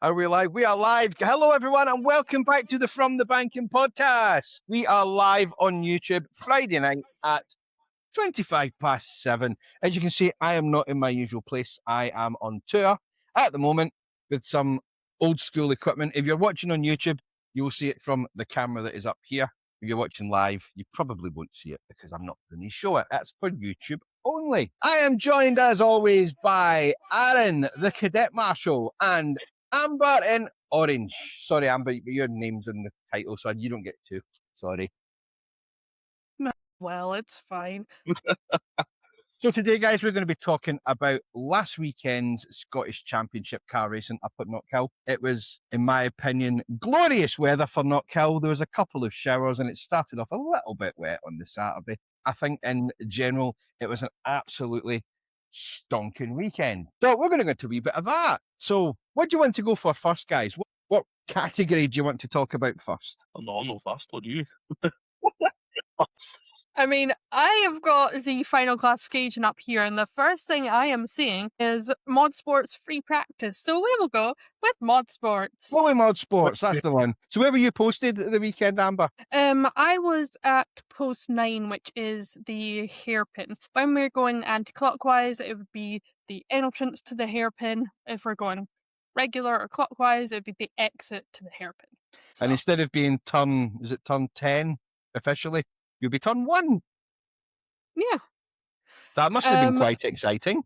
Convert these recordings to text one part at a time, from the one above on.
Are we live? We are live. Hello, everyone, and welcome back to the From the Banking podcast. We are live on YouTube Friday night at 7:25. As you can see, I am not in my usual place. I am on tour at the moment with some old school equipment. If you're watching on YouTube, you will see it from the camera that is up here. If you're watching live, you probably won't see it because I'm not going to show it. That's for YouTube only. I am joined, as always, by Aaron, the Cadet Marshal, and Amber in orange. Sorry, Amber, but your name's in the title, so you don't get to. Sorry. Well, it's fine. So today, guys, we're going to be talking about last weekend's Scottish Championship car racing up at Knockhill. It was, in my opinion, glorious weather for Knockhill. There was a couple of showers and it started off a little bit wet on the Saturday. I think in general, it was an absolutely stonking weekend. So we're going to go into a wee bit of that. So what do you want to go for first, guys? What category do you want to talk about first? I'm not fast, what do you? I mean, I have got the final classification up here, and the first thing I am seeing is Mod Sports free practice. So we will go with Mod Sports. Holy Mod Sports, that's the one. So where were you posted at the weekend, Amber? I was at post 9, which is the hairpin. When we're going anti-clockwise, it would be the entrance to the hairpin. If we're going regular or clockwise, it would be the exit to the hairpin. So. And instead of being turn 10 officially, you'll be turn 1. Yeah. That must have been quite exciting.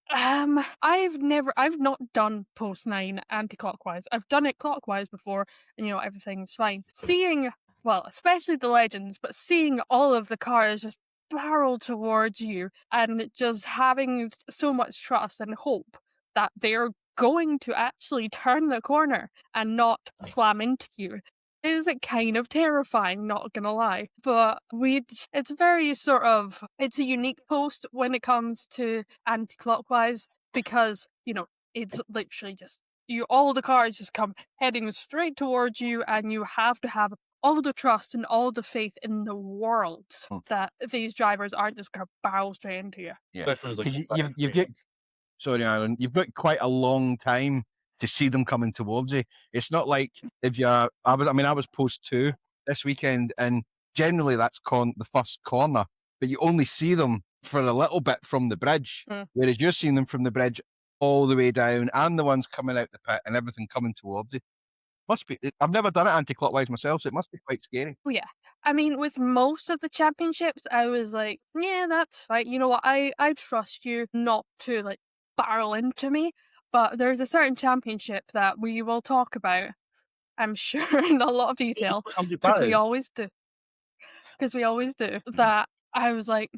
I've not done post 9 anti-clockwise. I've done it clockwise before, and everything's fine. Seeing, well, especially the legends, but seeing all of the cars just barrel towards you and just having so much trust and hope that they're going to actually turn the corner and not slam into you is kind of terrifying, not gonna lie. But it's very it's a unique post when it comes to anti-clockwise because, it's literally just all the cars just come heading straight towards you, and you have to have all the trust and all the faith in the world that these drivers aren't just gonna barrel straight into you. Yeah. Sorry, Alan, you've got quite a long time to see them coming towards you. It's not like if I was post 2 this weekend, and generally that's the first corner, but you only see them for a little bit from the bridge, whereas you're seeing them from the bridge all the way down, and the ones coming out the pit and everything coming towards you. I've never done it anti-clockwise myself, so it must be quite scary. Oh yeah, I mean, with most of the championships, I was like, yeah, that's fine. You know what? I trust you not to barrel into me. But there's a certain championship that we will talk about, I'm sure, in a lot of detail, because we always do. That I was like,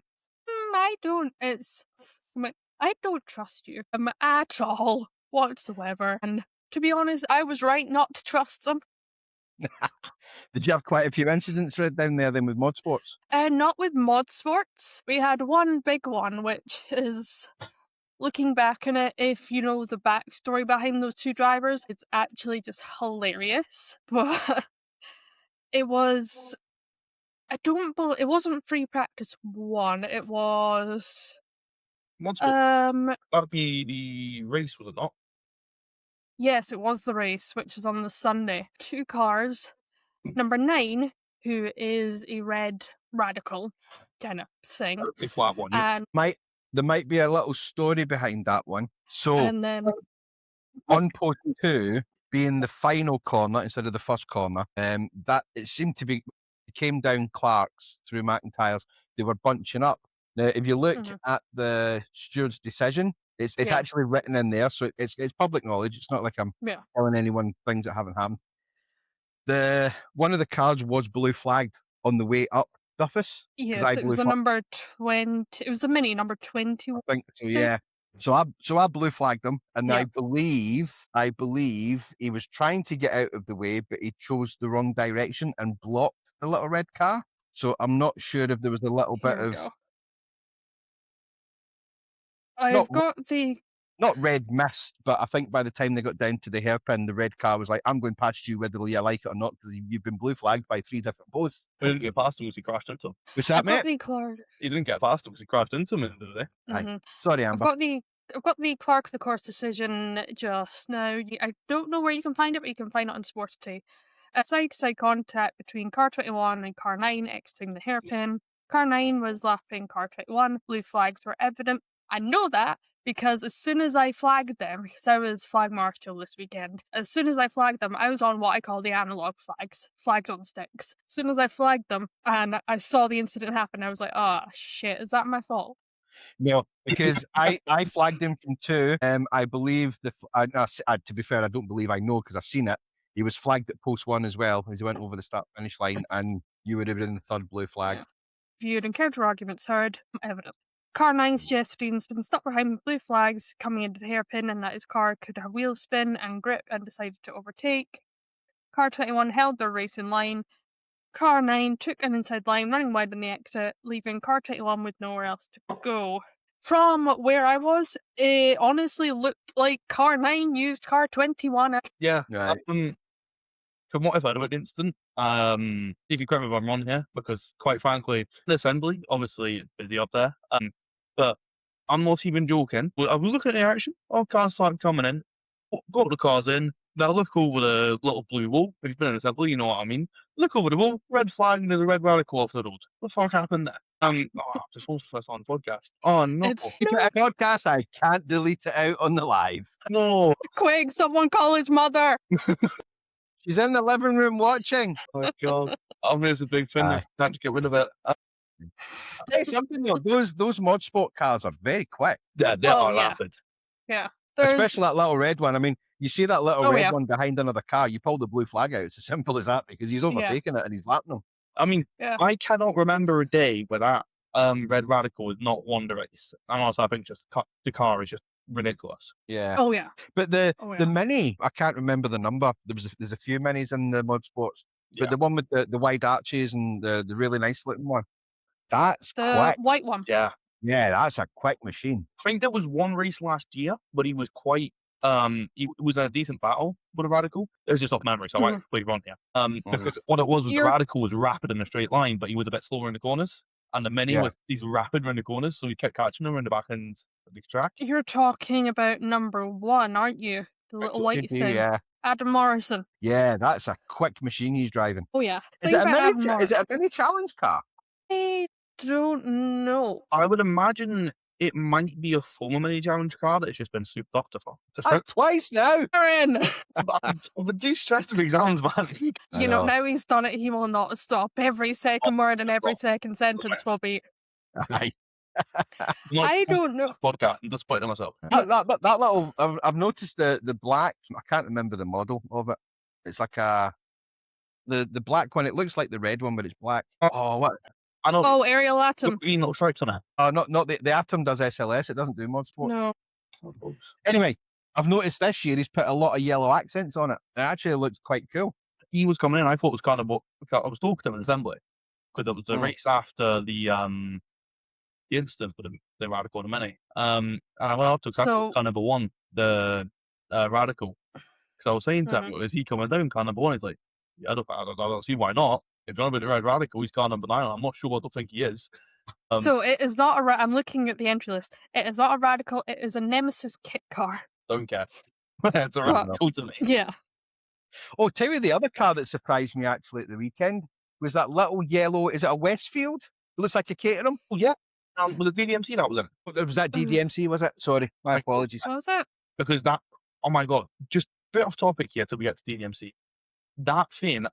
I don't trust you at all whatsoever. And to be honest, I was right not to trust them. Did you have quite a few incidents right down there then with Mod Sports? Not with Mod Sports. We had one big one, which is... Looking back on it, if you know the backstory behind those two drivers, it's actually just hilarious. But it was... it wasn't free practice 1, it was... That'd be the race, was it not? Yes, it was the race, which was on the Sunday. 2 cars. Number 9, who is a red radical kind of thing. Flat one, yeah. And there might be a little story behind that one. So, and then on post 2, being the final corner instead of the first corner, that it seemed to be, it came down Clark's through McIntyre's. They were bunching up. Now, if you look at the steward's decision, it's actually written in there, so it's public knowledge. It's not like I'm telling anyone things that haven't happened. One of the cars was blue flagged on the way up Duffus. Yes, it was the number 20. It was the mini number 20. I think so. Yeah. So I blue flagged him, and I believe he was trying to get out of the way, but he chose the wrong direction and blocked the little red car. So I'm not sure if there was a little bit of. I've got the. Not red mist, but I think by the time they got down to the hairpin, the red car was like, I'm going past you whether you like it or not, because you've been blue flagged by 3 different posts. He didn't get past him because he crashed into him. What's that, mate? He didn't get past him because he crashed into him at the end of the day. Sorry, Amber. I've got the I've got the Clark of the Course decision just now. I don't know where you can find it, but you can find it on Sporty. A side-to-side contact between car 21 and car 9 exiting the hairpin. Car 9 was lapping car 21. Blue flags were evident. I know that because as soon as I flagged them, because I was flag marshal this weekend, as soon as I flagged them, I was on what I call the analog flags on sticks. As soon as I flagged them and I saw the incident happen, I was like, oh shit, is that my fault? No, because I flagged him from 2. I believe to be fair, I don't believe I know because I've seen it. He was flagged at post 1 as well as he went over the start finish line, and you would have been in the third blue flag. Yeah. Viewed and counter arguments heard. Evidence. Car 9's Jestereen's been stuck behind blue flags coming into the hairpin, and that his car could have wheel spin and grip and decided to overtake. Car 21 held their race in line. Car 9 took an inside line, running wide on the exit, leaving Car 21 with nowhere else to go. From where I was, it honestly looked like Car 9 used Car 21. Yeah. Right. From what I've heard about the incident, you can correct me if I'm wrong here, because quite frankly, the assembly, obviously, it's busy up there. But I'm not even joking. I was looking at the action. All cars started coming in. Got the cars in. Now look over the little blue wall. If you've been in assembly, you know what I mean. Look over the wall. Red flag, and there's a red radical off the road. What the fuck happened there? Just supposed to on the podcast. Oh no! It's Keep it a podcast. I can't delete it out on the live. No! quick! Someone call his mother. She's in the living room watching. Oh my god! I mean, it's a big thing. Aye. Can't get rid of it. Hey, something though. Those mod sport cars are very quick, Yeah, they Oh, are yeah. rapid. especially that little red one. I mean, you see that little Oh, red yeah. one behind another car. You pull the blue flag out. It's as simple as that because he's overtaking it and he's lapping them. I mean, Yeah. I cannot remember a day where that red radical is not won the race. And also, I think just the car is just ridiculous. Yeah. Oh yeah. But the Yeah. Mini, I can't remember the number. There's a few Minis in the mod sports, but Yeah. the one with the wide arches and the really nice looking one, that's The quick. white one. Yeah. Yeah, that's a quick machine. I think there was one race last year, but he was quite. It was a decent battle with a radical. It was just off memory, so I might completely wrong here. Because what it was the You're- radical was rapid in a straight line, but he was a bit slower in the corners. And the Mini Yeah. he's rapid around the corners, so he kept catching them in the back end of the track. You're talking about number 1, aren't you? The little so. white Could be, thing. yeah. Adam Morrison. Yeah, that's a quick machine he's driving. Oh yeah. Is Think it, a about Adam mini, Morrison. is it a mini challenge car? I don't know. I would imagine it might be a former Mini Challenge car that has just been souped up to for. That's twice now. Aaron. But do stress of exams, man. I You know, know. now he's done it, he will not stop. Every second word and every second sentence will be. Aye. I don't know. Podcast. I'm disappointed in myself. That little, I've noticed the black. I can't remember the model of it. It's like the black one. It looks like the red one, but it's black. Oh, what? I know. Oh, Ariel Atom. Green little stripes on it. Not the Atom does SLS. It doesn't do mod sports. No. Anyway, I've noticed this year he's put a lot of yellow accents on it. It actually looks quite cool. He was coming in. I thought it was kind of what I was talking to him in assembly because it was the race after the incident for the radical and the Mini. And I went up to So- car number 1, the radical, because I was saying to him, "Is he coming down car number 1?" He's like, "Yeah, I don't see why not. If you're on about the red radical, he's car number 9. I'm not sure. I don't think he is." So it is not a. I'm looking at the entry list. It is not a radical. It is a Nemesis kit car. Don't care. It's a radical to me. Yeah. Oh, tell you the other car that surprised me actually at the weekend was that little yellow. Is it a Westfield? It looks like a Caterham. Oh yeah. Was it DDMC that was in it? Was that DDMC? Was it? Sorry, my apologies. What was it? Because that, oh my god, just a bit off topic here till we get to DDMC. That thing,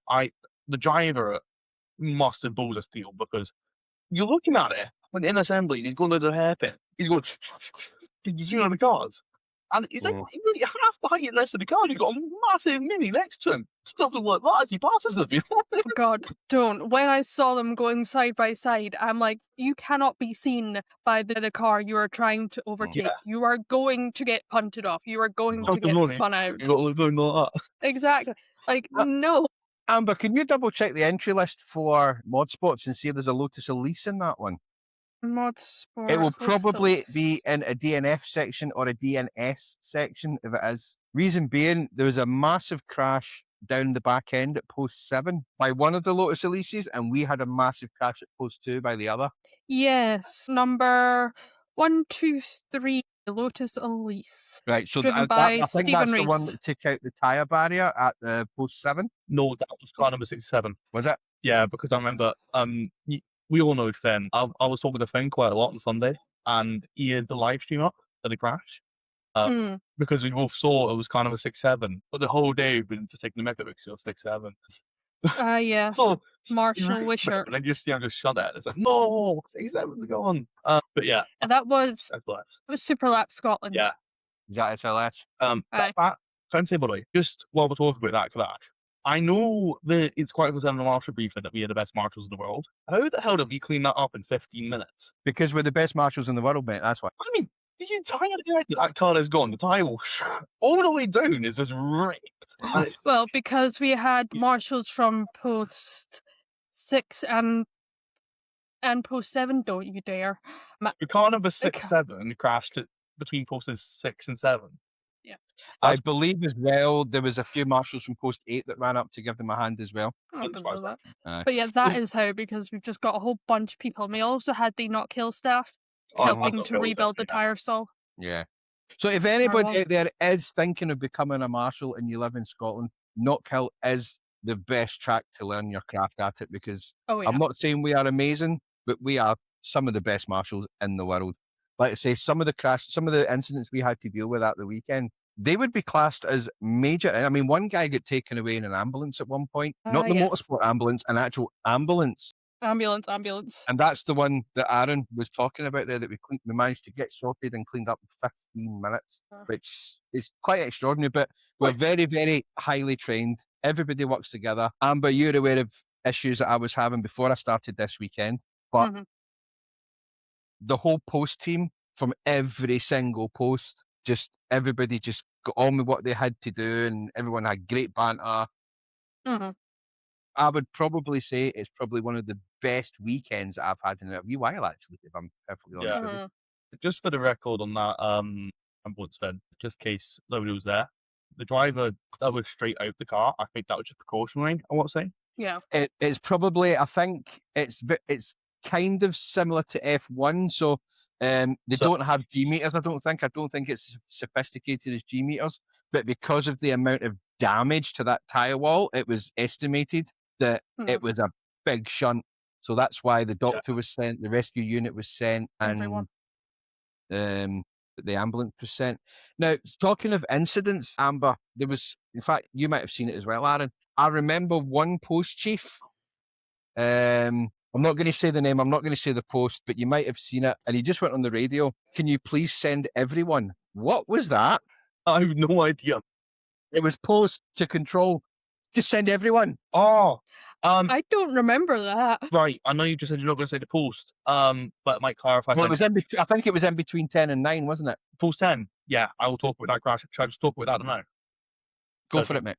the driver must have balls of steel because you're looking at it when in assembly, he's going to the hairpin, he's going, did you see one of the cars? And he's like, he's really half the height next to the cars. You've got a massive Mini next to him. Something like that as he passes them. Oh God, don't. When I saw them going side by side, I'm like, you cannot be seen by the car you are trying to overtake. Yeah. You are going to get punted off. You are going to Something get money. spun out. You got to look going like that. Exactly. Like, no. Amber, can you double check the entry list for mod sports and see if there's a Lotus Elise in that one? Mod sports. It will Lotus probably Elise. be in a DNF section or a DNS section if it is. Reason being, there was a massive crash down the back end at post 7 by one of the Lotus Elises, and we had a massive crash at post 2 by the other. Yes, number 1, 2, 3. The Lotus Elise. Right, so Driven I by think Stephen that's the one Rees. that took out the tyre barrier at the post 7, No, that was car number 67. was it? Yeah, because I remember, we all know Finn. I was talking to Finn quite a lot on Sunday, and he had the live stream up for the crash. Because we both saw it was kind of a 6-7, but the whole day we've been just taking the mick of it because it was 6-7. Yes. So Marshall Wishart. and then just just shut it. It's like, no, 6-7's gone. But yeah, And that was that's blessed. it was Super Lap Scotland. Yeah. Is that SLS? Aye. That can I say, by the way, just while we're talking about that crash, I know that it's quite concerned in the marshal briefing that we are the best marshals in the world. How the hell did we clean that up in 15 minutes? Because we're the best marshals in the world, mate, that's why. I mean, the entire area that car is gone. The tyre will all the way down is just ripped. And it's Well, because we had marshals from post 6 and post 7, don't you dare. the car number 6-7 crashed between posts 6 and 7. I believe as well there was a few marshals from post 8 that ran up to give them a hand as well. I don't know that. Aye. But yeah, that is how, because we've just got a whole bunch of people. And we also had the Not Kill staff Oh, helping Not to Kill, rebuild the definitely, tire stall. Yeah. So if anybody well. out there is thinking of becoming a marshal and you live in Scotland, Knockhill is the best track to learn your craft at it, because Oh yeah. I'm not saying we are amazing, but we are some of the best marshals in the world. Like I say, some of the incidents we had to deal with at the weekend, they would be classed as major. I mean, one guy got taken away in an ambulance at one point, not the yes. motorsport ambulance, an actual ambulance. Ambulance. And that's the one that Aaron was talking about there, that we managed to get sorted and cleaned up in 15 minutes, which is quite extraordinary. But we're very, very highly trained. Everybody works together. Amber, you're aware of issues that I was having before I started this weekend. But the whole post team, from every single post, everybody just got on with what they had to do, and everyone had great banter. I would probably say it's probably one of the best weekends that I've had in a wee while, actually, if I'm perfectly honest with you. Just for the record on that ambulance then, just in case nobody was there, the driver that was straight out the car, I think that was just precautionary, I want to say. Yeah. It's probably, I think it's kind of similar to F1, so they don't have G meters. I don't think it's sophisticated as G meters, but because of the amount of damage to that tire wall, it was estimated that it was a big shunt. So that's why the doctor was sent, the rescue unit was sent, and the ambulance was sent. Now, talking of incidents, Amber, there was, in fact, you might have seen it as well, Aaron. I remember one post chief. I'm not going to say the name, I'm not going to say the post, but you might have seen it, and he just went on the radio. Can you please send everyone? What was that? I have no idea. It was post to control. Just send everyone. Oh, I don't remember that. right. I know you just said you're not going to say the post. But it might clarify. Well, it was in between. I think it was in between 10 and 9, wasn't it? Post 10. Yeah, I will talk about that crash. Should I just talk about that now? Go for it, mate.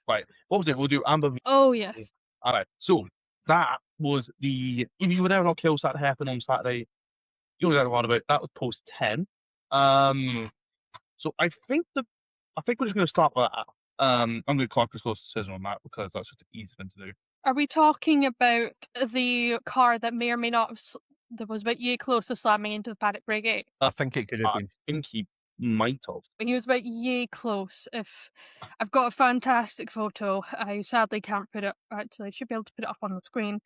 Right. What was it? We'll do Amber. Oh yes. All right. So that was if you were there, Not Kills that happened on Saturday. You know what about that was post 10. So I think we're just going to start with that. I'm going to clock a close decision on that because that's just an easy thing to do. Are we talking about the car that may or may not have, that was about yay close to slamming into the paddock brake gate? I think it could have been. I think he might have. He was about yay close. If I've got a fantastic photo, I sadly can't put it. Actually, I should be able to put it up on the screen,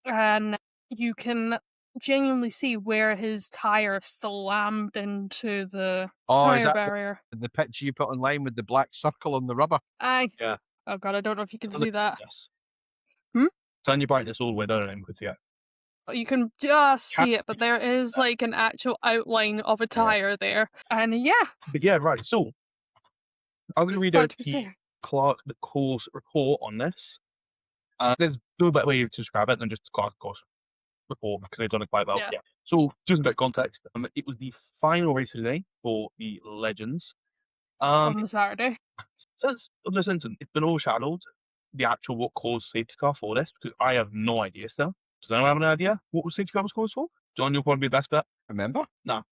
and you can genuinely see where his tire slammed into the is tire that barrier. the picture you put online with the black circle on the rubber? Aye. Yeah. Oh god, I don't know if you can see that. Yes. Hmm? Turn your brightness all the way down and you can see it. You can just see it, but there is like an actual outline of a tire there. And yeah. But yeah, right. So I'm going to read out the course report on this. There's no better way to describe it than just Clark course report because they've done it quite well. Yeah. So just a bit of context. It was the final race of the day for the Legends. On the Saturday. Since this incident, it's been overshadowed the actual what caused safety car for this because I have no idea still. Does anyone have an idea what was safety car was caused for? John, you'll probably be the best bet. Remember? No.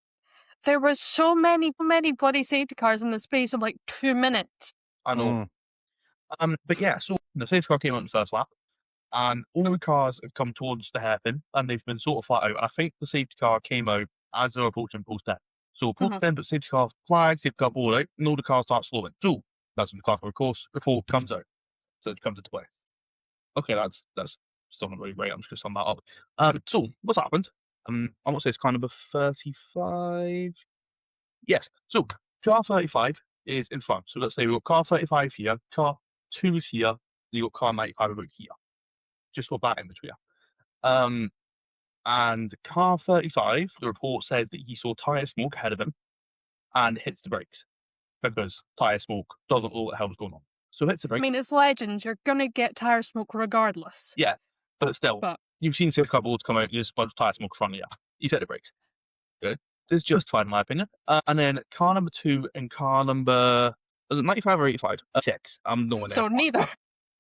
There were so many bloody safety cars in the space of like 2 minutes. I know. But yeah, so the safety car came out in the first lap, and all the cars have come towards the hairpin, and they've been sort of flat out. And I think the safety car came out as they were approaching post 10. So pull them, but safety car flag, safety car ball out, and all the cars start slowing. So that's when the car of course report comes out. So it comes into play. Okay, that's still not really great. I'm just gonna sum that up. So what's happened? I want to say it's car number 35. Yes. So car 35 is in front. So let's say we've got car 35 here, car 2 is here, and you've got car 95 about here. Just for that image here. And car 35, the report says that he saw tyre smoke ahead of him and hits the brakes because tyre smoke doesn't know what the hell's going on. So hits the brakes. I mean, it's Legends. You're going to get tyre smoke regardless. Yeah, but still, you've seen safety car boards come out, there's a bunch of tyre smoke in front of you. He's hit the brakes. Good. This is justified in my opinion. And then car number 2 and car number, was it 95 or 85? 6. I'm nowhere near. So neither.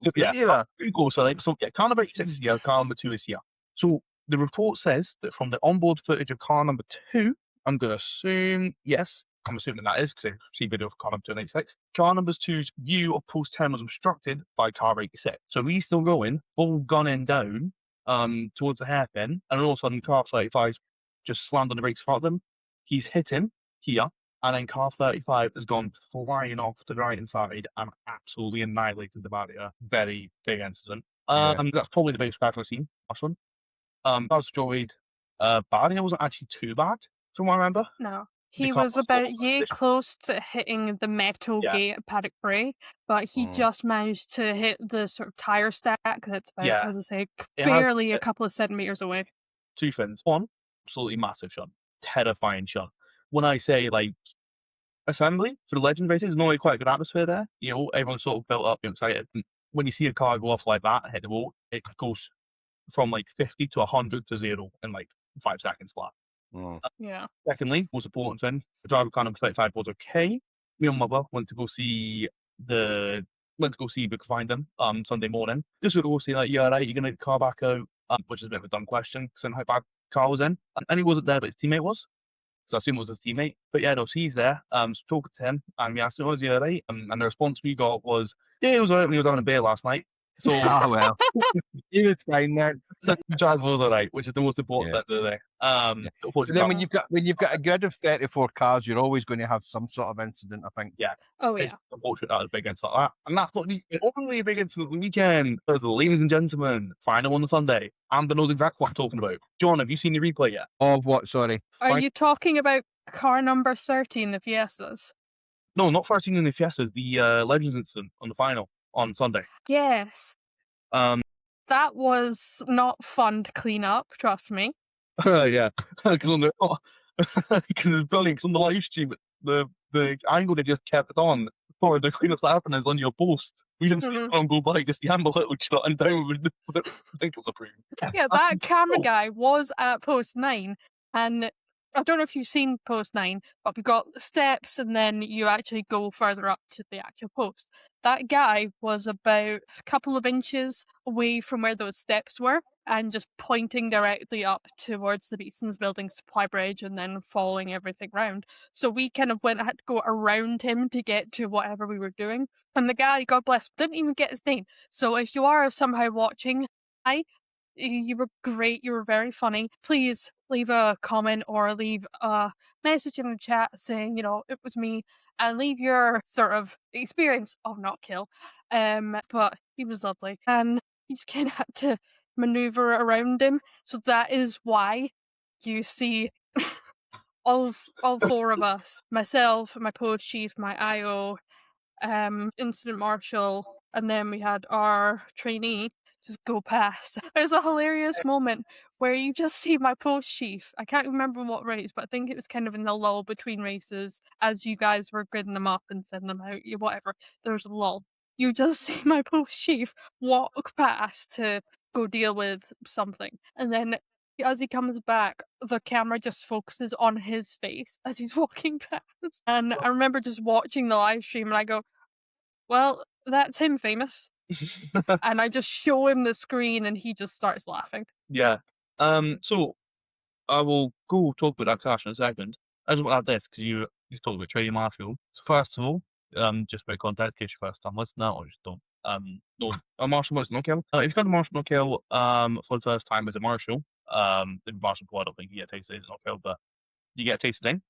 So, yeah, so yeah, car number 86 is here, car number 2 is here. So the report says that from the onboard footage of car number 2, I'm going to assume, yes, I'm assuming that is because I see video of car number 2 and 86. Car number 2's view of post 10 was obstructed by car 86. So he's still going, full gunning down towards the hairpin, and all of a sudden car 35 just slammed on the brakes in front of them. He's hit him here, and then car 35 has gone flying off to the right hand side and absolutely annihilated the barrier. Very big incident. That's probably the biggest crash I've seen. Last one. That was enjoyed. Barrier wasn't actually too bad, from what I remember. No. He was about close to hitting the metal gate at Paddock Bray, but he just managed to hit the sort of tyre stack that's about, as I say, barely a couple of centimetres away. 2 things. One, absolutely massive shot. Terrifying shot. When I say, like, assembly for the Legends races, there's normally quite a good atmosphere there. You know, everyone's sort of built up, excited. And when you see a car go off like that and hit the wall, it goes from like 50 to 100 to 0 in like 5 seconds flat. Yeah. Secondly, most important thing, the driver car number 35 was okay. Me and my mother went to go see Book Find them Sunday morning. Just to go see, like, yeah, right, you're gonna get the car back out, which is a bit of a dumb question considering how bad the car was in. And he wasn't there, but his teammate was. So I assume it was his teammate. But yeah, no, so he's there. So talking to him, and we asked him, was he alright? And the response we got was, yeah, he was alright when he was having a beer last night. So, well, he was fine then. So the driver was alright, which is the most important thing of the day. Then when you've got a grid of 34 cars, you're always going to have some sort of incident, I think. Yeah. Oh yeah. Unfortunately, that was a big incident like that. And that's not the only big incident of the weekend. There's, ladies and gentlemen, final on the Sunday. Amber knows exactly what I'm talking about. John, have you seen the replay yet? Of what, sorry? Are you talking about car number 13, the Fiestas? No, not 13 in the Fiestas, the Legends incident on the final on Sunday. Yes. That was not fun to clean up, trust me. Yeah, because it's brilliant. Because on the live stream, the angle they just kept it on for the cleanup happening is on your post. We didn't see it go by, just the amber little shot and down with the think it was approved. Yeah, that camera guy was at post 9, and I don't know if you've seen post 9, but we've got steps and then you actually go further up to the actual post. That guy was about a couple of inches away from where those steps were and just pointing directly up towards the Beatson's Building supply bridge and then following everything round. So we kind of had to go around him to get to whatever we were doing. And the guy, God bless, didn't even get his name. So if you are somehow watching, you were great. You were very funny. Please leave a comment or leave a message in the chat saying, it was me, and leave your sort of experience of not kill. But he was lovely, and you just kind of had to maneuver around him. So that is why you see all 4 of us, myself, my post chief, my IO, incident marshal, and then we had our trainee just go past. There's a hilarious moment where you just see my post chief. I can't remember what race, but I think it was kind of in the lull between races as you guys were gridding them up and sending them out, whatever. There's a lull. You just see my post chief walk past to go deal with something. And then as he comes back, the camera just focuses on his face as he's walking past. And I remember just watching the live stream and I go, well, that's him famous. And I just show him the screen and he just starts laughing. Yeah. So I will go talk about that crash in a second. I just want to add this because you talked about trading Marshall. So first of all, just about context, in case you're first time listener or just don't no, a Marshall was no kill. If you got a Marshall no kill for the first time as a Marshall, the Marshall Pro, I don't think you get tasted as no kill, but you get tasted in.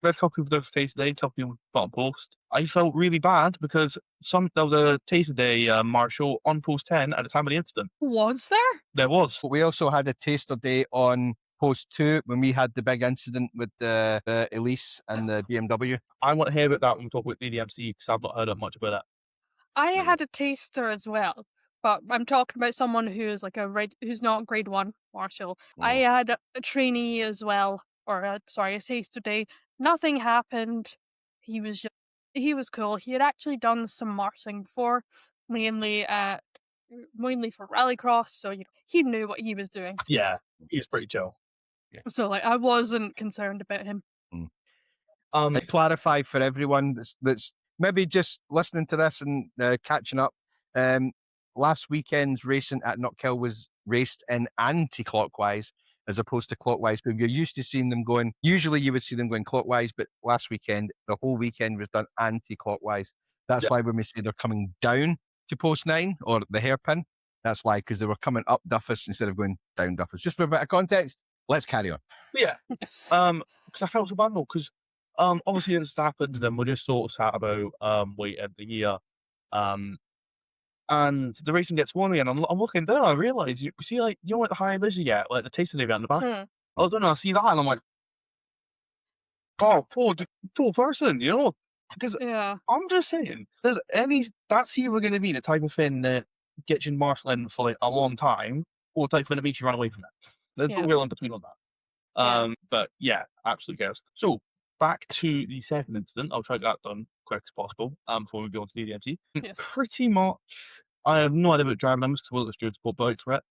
read a couple people do for Taste of the Day, a couple people put on post. I felt really bad because there was a Taste of the Day Marshal on post 10 at the time of the incident. Was there? There was. But we also had a taster day on post 2 when we had the big incident with the Elise and the BMW. I want to hear about that when we talk about DDMC because I've not heard much about it. I had a taster as well, but I'm talking about someone who's like who's not grade 1 marshal. I had a trainee as well, or a taster day. Nothing happened. He was cool. He had actually done some marshalling before, mainly for rallycross, so he knew what he was doing. Yeah, he was pretty chill. So I wasn't concerned about him. To clarify for everyone that's maybe just listening to this and catching up, last weekend's racing at Knockhill was raced in anti-clockwise as opposed to clockwise. But you're used to seeing them going, usually you would see them going clockwise, but last weekend, the whole weekend was done anti-clockwise. That's why when we say they're coming down to post 9 or the hairpin, that's why, because they were coming up Duffus instead of going down Duffus. Just for a bit of context, let's carry on. Yeah. Because I felt so bad though, because obviously it's happened, and then we're just sort of sat about waiting the year. And the racing gets one again. I'm looking down, I realise you see, like, you know what the high vis you get, like the tasting event in the back. I don't know, I see that and I'm like, oh, poor person, because I'm just saying, that's either going to be the type of thing that gets you marshalling for like a long time, or the type of thing that makes you run away from it. There's no real in between on that. But yeah, absolutely chaos. So back to the second incident. I'll try to get that done quick as possible before we go on to the DMC. Yes. Pretty much, I have no idea about driving limits because I wasn't sure to put bikes for it.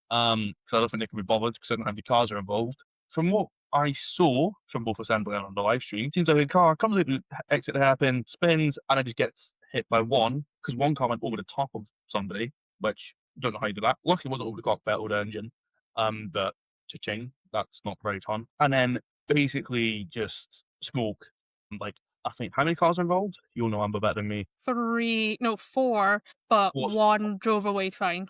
Because I don't think they can be bothered because I don't have any cars are involved. From what I saw from both assembly and on the live stream, it seems like a car comes out, exit the hairpin, spins, and it just gets hit by one because one car went over the top of somebody, which I don't know how you do that. Luckily, it wasn't over the cockpit or the engine. But cha-ching, that's not very fun. And then basically just smoke. Like, I think, how many cars are involved? You'll know Amber better than me. 4, but one drove away fine.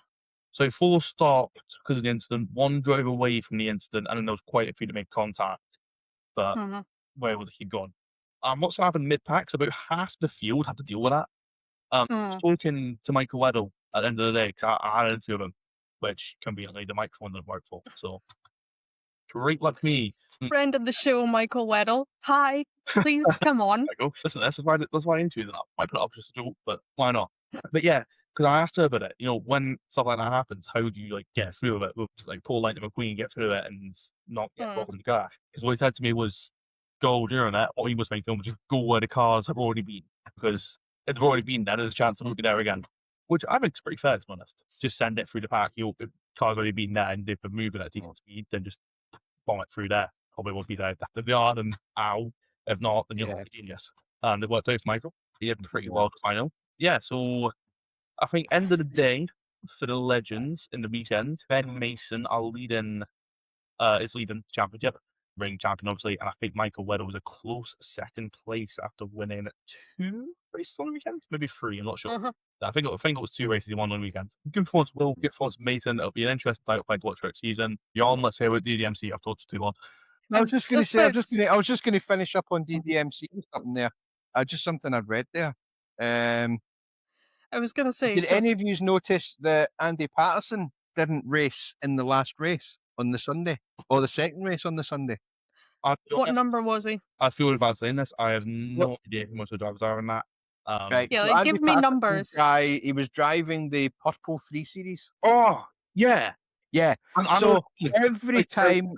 So 4 stopped because of the incident, 1 drove away from the incident, and then there was quite a few that made contact. But where would he gone? What's happened mid-pack? So about half the field had to deal with that. Talking to Michael Weddle at the end of the day, because I had an interview of him, which conveniently the microphone didn't work for. So great luck me. Friend of the show, Michael Weddle. Hi, please come on. Listen, that's why I interviewed him. I might put it up just a joke, but why not? But yeah, because I asked her about it. When stuff like that happens, how do you get through with it? With Paul Lightning McQueen, get through it and not get involved in the crash? Because what he said to me was, go during that, or he was making film, just go where the cars have already been, because if they've already been there, there's a chance they won't be there again. Which I think is pretty fair, to be honest. Just send it through the pack. If cars already been there and they've been moving at a decent speed, then just bomb it through there. Probably won't be there if they are, then ow. If not, then you're not a genius. And it worked out for Michael. He did pretty well, I know. Yeah, so I think end of the day for the legends in the weekend, Ben Mason is leading championship, ring champion obviously, and I think Michael Weddle was a close second place after winning 2 races on the weekend, maybe 3, I'm not sure. I think it was 2 races he won on the weekend. Good performance, Will. Good performance, Mason. It'll be an interesting title fight to watch throughout the season. Beyond, let's say about DDMC. I've talked too long. I was just going to say, I was just going to finish up on DDMC something there. Just something I've read there. I was going to say, did any of you notice that Andy Patterson didn't race in the last race on the Sunday, or the second race on the Sunday? What number was he? I feel bad saying this. I have no idea who most of the drivers are in that. Right. Yeah, so give me numbers. He was driving the Purple 3 Series. Oh, yeah. Yeah. So every time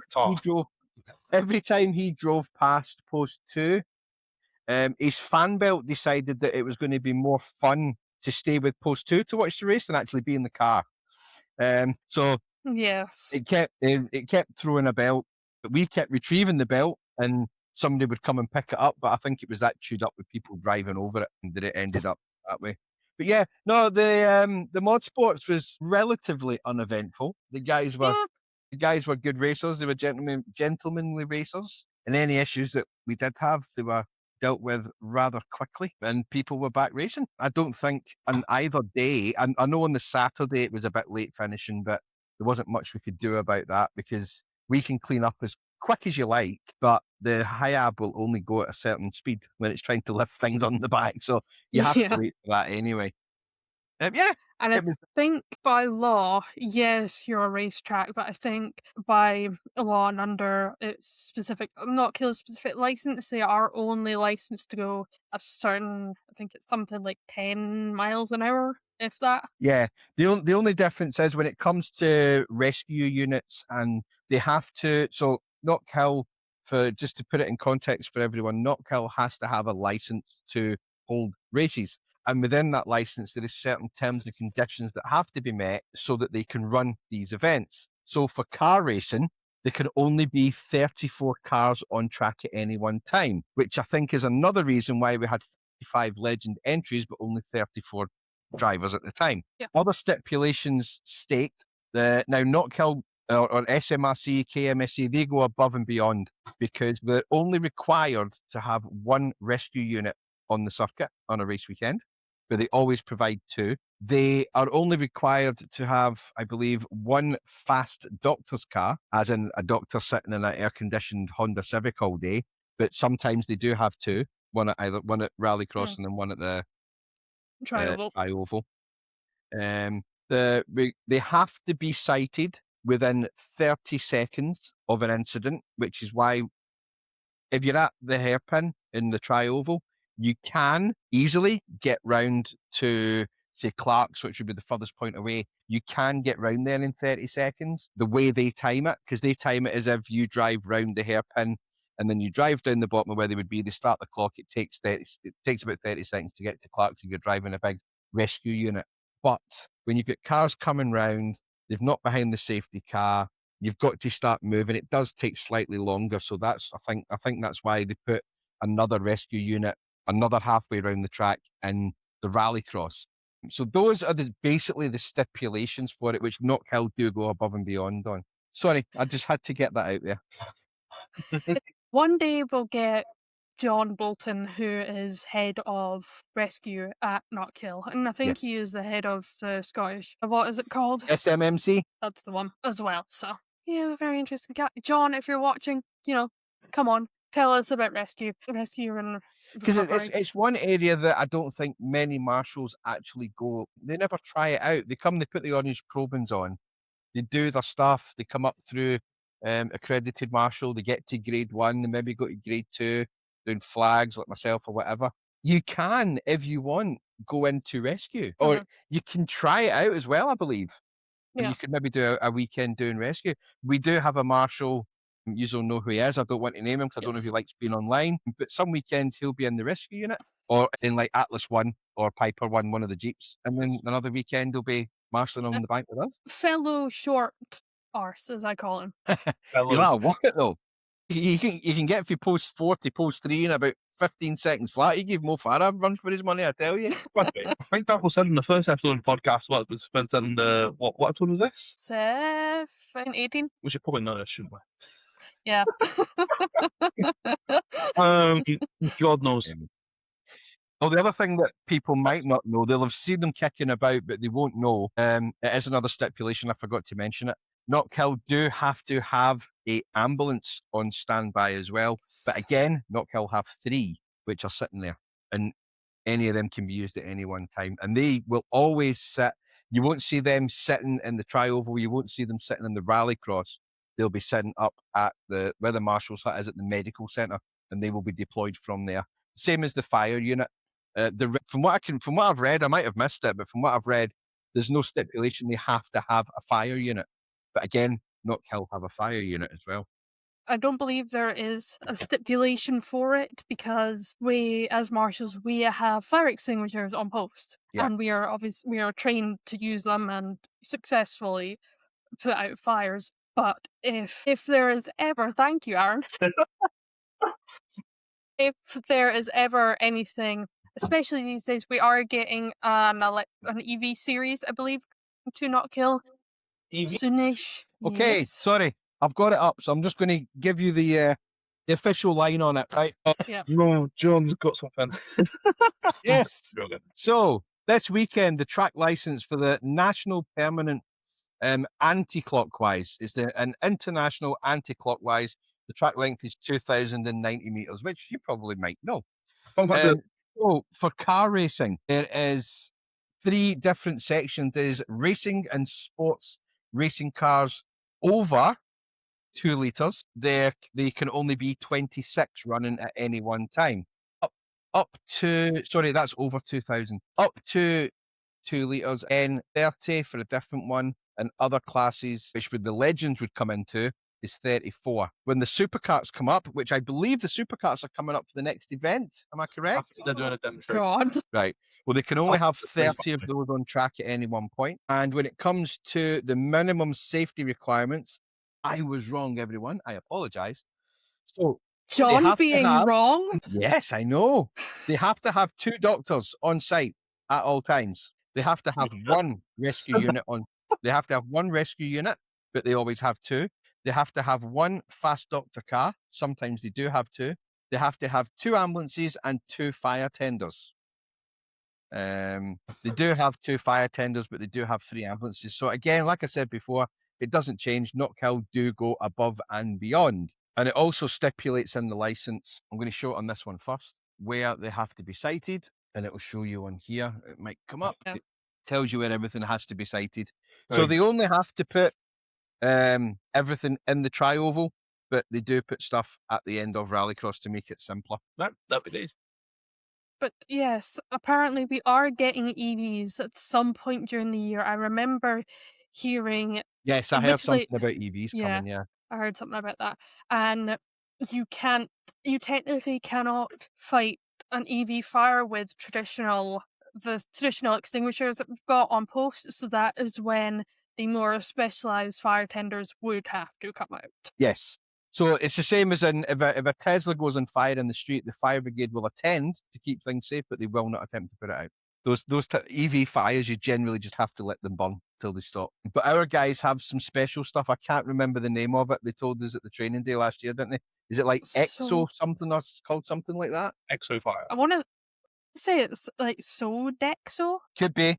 he drove past post 2, his fan belt decided that it was going to be more fun to stay with post 2 to watch the race than actually be in the car. So yes, it kept throwing a belt, but we kept retrieving the belt, and somebody would come and pick it up. But I think it was that chewed up with people driving over it, and that it ended up that way. But yeah, no, the mod sports was relatively uneventful. The guys were good racers. They were gentlemanly racers, and any issues that we did have, they were dealt with rather quickly, and people were back racing. I don't think on either day, I know on the Saturday it was a bit late finishing, but there wasn't much we could do about that because we can clean up as quick as you like, but the Hiab will only go at a certain speed when it's trying to lift things on the back. So you have Yeah. to wait for that anyway. Yeah, And I it was think by law, yes, you're a racetrack, but I think by law and under its specific, not Kill specific license, they are only licensed to go a certain, I think it's something like 10 miles an hour, if that. Yeah, the only difference is when it comes to rescue units, and they have to. So Not Kill, for just to put it in context for everyone, Not Kill has to have a license to hold races, and within that license, there is certain terms and conditions that have to be met so that they can run these events. So for car racing, there can only be 34 cars on track at any one time, which I think is another reason why we had 55 legend entries, but only 34 drivers at the time. Yeah. Other stipulations state that now Not Kill or SMRC, KMSC, they go above and beyond because they're only required to have one rescue unit on the circuit on a race weekend, but they always provide two. They are only required to have, I believe, one fast doctor's car, as in a doctor sitting in an air-conditioned Honda Civic all day, but sometimes they do have two, one at Rallycross and then one at the Tri-oval. Tri-oval. They have to be cited within 30 seconds of an incident, which is why if you're at the hairpin in the Tri-oval, you can easily get round to, say, Clark's, which would be the furthest point away. You can get round there in 30 seconds. The way they time it, because they time it as if you drive round the hairpin and then you drive down the bottom of where they would be. They start the clock. It takes about 30 seconds to get to Clark's if you're driving a big rescue unit. But when you've got cars coming round, they've not behind the safety car, you've got to start moving. It does take slightly longer. So I think that's why they put another rescue unit another halfway around the track in the Rallycross. So those are basically the stipulations for it, which Not Kill do go above and beyond on. Sorry, I just had to get that out there. One day we'll get John Bolton, who is head of rescue at Not Kill, and I think Yes. he is the head of the Scottish. What is it called? SMMC. That's the one as well. So yeah, a very interesting guy. John, if you're watching, come on, tell us about rescue and Because recovery. it's one area that I don't think many marshals actually go. They never try it out. They come, they put the orange probings on, they do their stuff, they come up through accredited marshal, they get to grade 1, they maybe go to grade 2, doing flags like myself or whatever. You can, if you want, go into rescue, or you can try it out as well, I believe. And you could maybe do a weekend doing rescue. We do have a marshal. You don't know who he is. I don't want to name him because I don't know if he likes being online. But some weekends he'll be in the rescue unit or in like Atlas 1 or Piper 1, one of the Jeeps. And then another weekend he'll be marshalling on the bank with us. Fellow short arse, as I call him. You'll have to work it though. You can get from post 4 to post 3 in about 15 seconds flat. He gave Mo Farah a run for his money, I tell you. I think that was said in the first episode of the podcast. What was spent in the what episode was this? 18. We should probably know this, shouldn't we? Yeah. God knows. Oh, the other thing that people might not know, they'll have seen them kicking about, but they won't know. It is another stipulation. I forgot to mention it. Not Kill do have to have a ambulance on standby as well. But again, Not Kill have 3, which are sitting there. And any of them can be used at any one time. And they will always sit. You won't see them sitting in the Tri-oval. You won't see them sitting in the Rallycross. They'll be sitting up at where the Marshals hut is at the medical centre, and they will be deployed from there. Same as the fire unit. From what I've read, I might have missed it, but from what I've read, there's no stipulation they have to have a fire unit. But again, Not Kill have a fire unit as well. I don't believe there is a stipulation for it because we, as marshals, we have fire extinguishers on post, and we are trained to use them and successfully put out fires. But if there is ever, thank you, Aaron. If there is ever anything, especially these days, we are getting an EV series, I believe, to Not Kill soonish. Okay, yes. Sorry, I've got it up, so I'm just going to give you the official line on it, right? No, John's got something. Yes. So this weekend, the track license for the National Permanent Anti-Clockwise is an international anti-clockwise. The track length is 2,090 meters, which you probably might know. What about the- So for car racing, there is 3 different sections. There's racing and sports racing cars over 2 litres. They can only be 26 running at any one time. Up to, sorry, that's over 2,000. Up to 2 litres, and 30 for a different one, and other classes, which would the legends would come into, is 34. When the supercarts come up, which I believe the supercarts are coming up for the next event, am I I correct? think they're doing a demonstration. God. Right. Well, they can only Up have to 3 30 of those on track at any one point. And when it comes to the minimum safety requirements, I was wrong, everyone. I apologize. So John have to being have- wrong? yes, I know. They have to have 2 doctors on site at all times. They have to have one rescue unit on. They have to have one rescue unit, but they always have 2. They have to have 1 fast doctor car. Sometimes they do have 2. They have to have 2 ambulances and 2 fire tenders. They do have 2 fire tenders, but they do have 3 ambulances. So again, like I said before, it doesn't change. Knock Hill do go above and beyond. And it also stipulates in the license, I'm going to show it on this one first, where they have to be sighted, and it will show you on here. It might come up. Yeah. It tells you where everything has to be sighted. So Very they only have to put everything in the tri-oval, but they do put stuff at the end of Rallycross to make it simpler. That'd be nice. But yes, apparently we are getting EVs at some point during the year. I remember hearing, Yes, I heard Literally- something about EVs yeah. coming, yeah. I heard something about that, and you technically cannot fight an EV fire with the traditional extinguishers that we've got on post, so that is when the more specialised fire tenders would have to come out. Yes. So it's the same as if a Tesla goes on fire in the street, the fire brigade will attend to keep things safe, but they will not attempt to put it out. Those EV fires, you generally just have to let them burn till they stop. But our guys have some special stuff. I can't remember the name of it. They told us at the training day last year, didn't they? Is it like Exo So- something, or it's called something like that? Exo Fire. I want to say it's like Sodexo. Could be.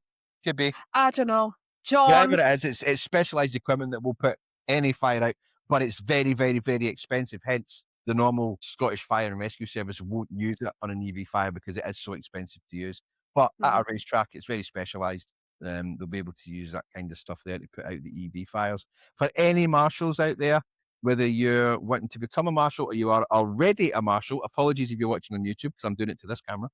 I don't know. John, Whatever it is, it's specialised equipment that will put any fire out, but it's very, very, very expensive. Hence, the normal Scottish Fire and Rescue Service won't use it on an EV fire because it is so expensive to use. But at a racetrack, it's very specialised. They'll be able to use that kind of stuff there to put out the EV fires. For any marshals out there, whether you're wanting to become a marshal or you are already a marshal, apologies if you're watching on YouTube because I'm doing it to this camera.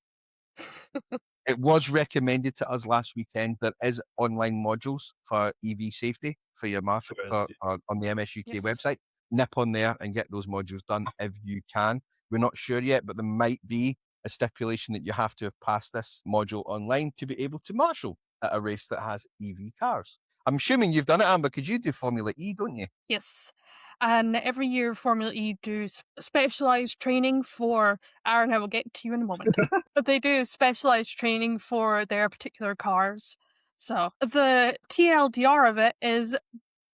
It was recommended to us last weekend. There is online modules for EV safety for your marshal on the MSUK Yes. website. Nip on there and get those modules done if you can. We're not sure yet, but there might be a stipulation that you have to have passed this module online to be able to marshal at a race that has EV cars. I'm assuming you've done it, Amber, because you do Formula E, don't you? yes. And every year Formula E do specialised training for, Aaron, I will get to you in a moment. But they do specialised training for their particular cars. So the TLDR of it is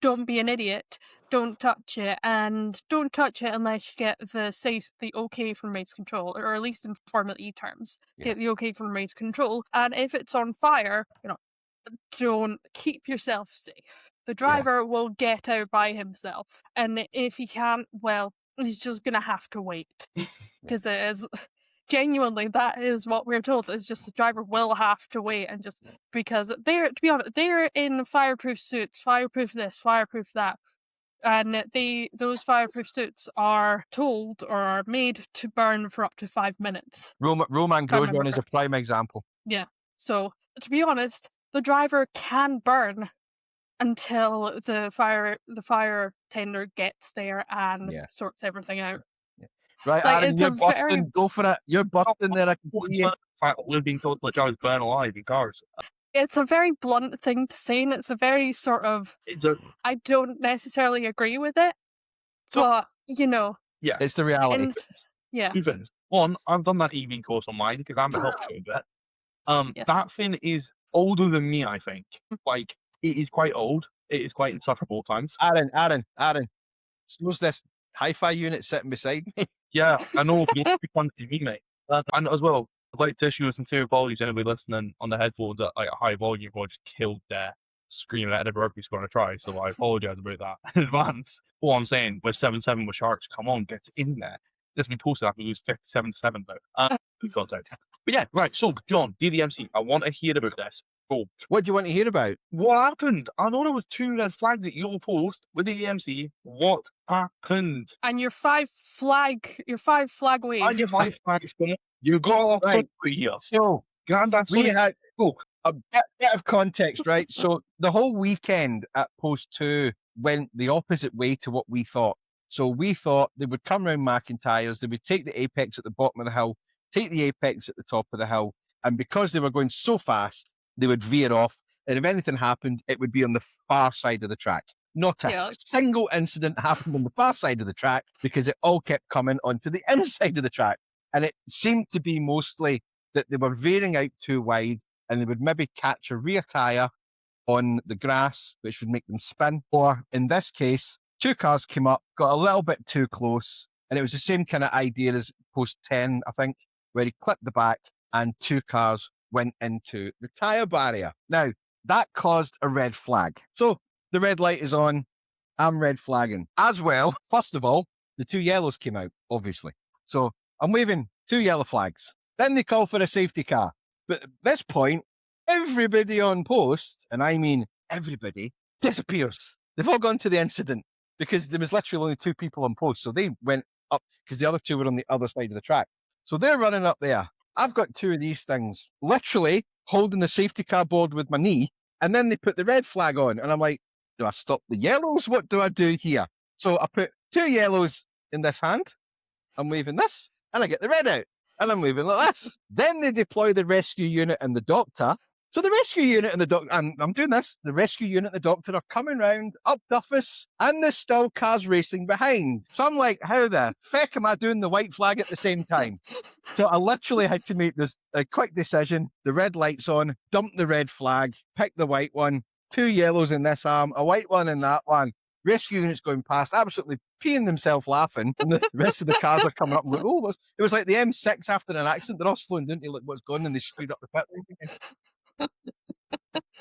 don't be an idiot, don't touch it, and don't touch it unless you get the okay from race control, or at least in Formula E terms, get the okay from race control. And if it's on fire, don't keep yourself safe. The driver will get out by himself, and if he can't, well, he's just gonna have to wait because it is. Genuinely, that is what we're told. It's just the driver will have to wait, and just because to be honest, they're in fireproof suits, fireproof this, fireproof that, and those fireproof suits are told or are made to burn for up to 5 minutes. Roman remember Grosjean is a prime example. So to be honest, the driver can burn until the fire tender gets there and sorts everything out. Right, Like, Aaron, it's you're a busting. very- Go for it. You're busting there. I can see you. We've been told that drivers burn alive in cars. It's a very blunt thing to say, and it's a very sort of. It's a I don't necessarily agree with it, So- but yeah. It's the reality. and yeah, 2 things. One, I've done that EV course on mine because I'm a help you a bit. Yes. That thing is older than me, I think. Like, it is quite old. It is quite insufferable at times. Aaron. What's this hi-fi unit sitting beside me? Yeah, I know. You'll be fun to me, mate. And as well, I'd like to issue a sincere apology to anybody listening on the headphones at like a high volume or just killed there. screaming at every rugby's going to try, so I apologise about that in advance. All I'm saying, with 7-7 with Sharks, come on, get in there. This been posted after we lose 57-7 though. Good contact. But yeah, right, so John, DDMC, I want to hear about this. Go. What do you want to hear about? What happened? I know there was 2 red flags at your post with DDMC. What happened? And your five flag wave. And your 5 flags, you got a Right. here. So Grandad, we had go. a bit of context, right? So the whole weekend at post 2 went the opposite way to what we thought. So we thought they would come around McIntyre's, they would take the apex at the bottom of the hill, take the apex at the top of the hill, and because they were going so fast, they would veer off, and if anything happened, it would be on the far side of the track. Not a single incident happened on the far side of the track because it all kept coming onto the inside of the track. And it seemed to be mostly that they were veering out too wide, and they would maybe catch a rear tyre on the grass, which would make them spin. Or in this case, 2 cars came up, got a little bit too close, and it was the same kind of idea as post 10, I think, where he clipped the back and 2 cars went into the tyre barrier. Now, that caused a red flag. So the red light is on. I'm red flagging. As well, first of all, the 2 yellows came out, obviously. So I'm waving 2 yellow flags. Then they call for a safety car. But at this point, everybody on post, and I mean everybody, disappears. They've all gone to the incident because there was literally only 2 people on post. So they went up because the other 2 were on the other side of the track. So they're running up there. I've got 2 of these things, literally holding the safety car board with my knee, and then they put the red flag on. And I'm like, do I stop the yellows? What do I do here? So I put 2 yellows in this hand. I'm waving this, and I get the red out, and I'm waving like this. Then they deploy the rescue unit and the doctor. So the rescue unit and the doctor, and I'm doing this, the rescue unit and the doctor are coming round up Duffus, and there's still cars racing behind. So I'm like, how the feck am I doing the white flag at the same time? So I literally had to make this a quick decision. The red light's on, dump the red flag, pick the white one, 2 yellows in this arm, a white one in that one. Rescue units going past, absolutely peeing themselves laughing, and the rest of the cars are coming up and going, oh, it was like the M6 after an accident. They're all slowing down to look what's going on, and they speed up the pit lane.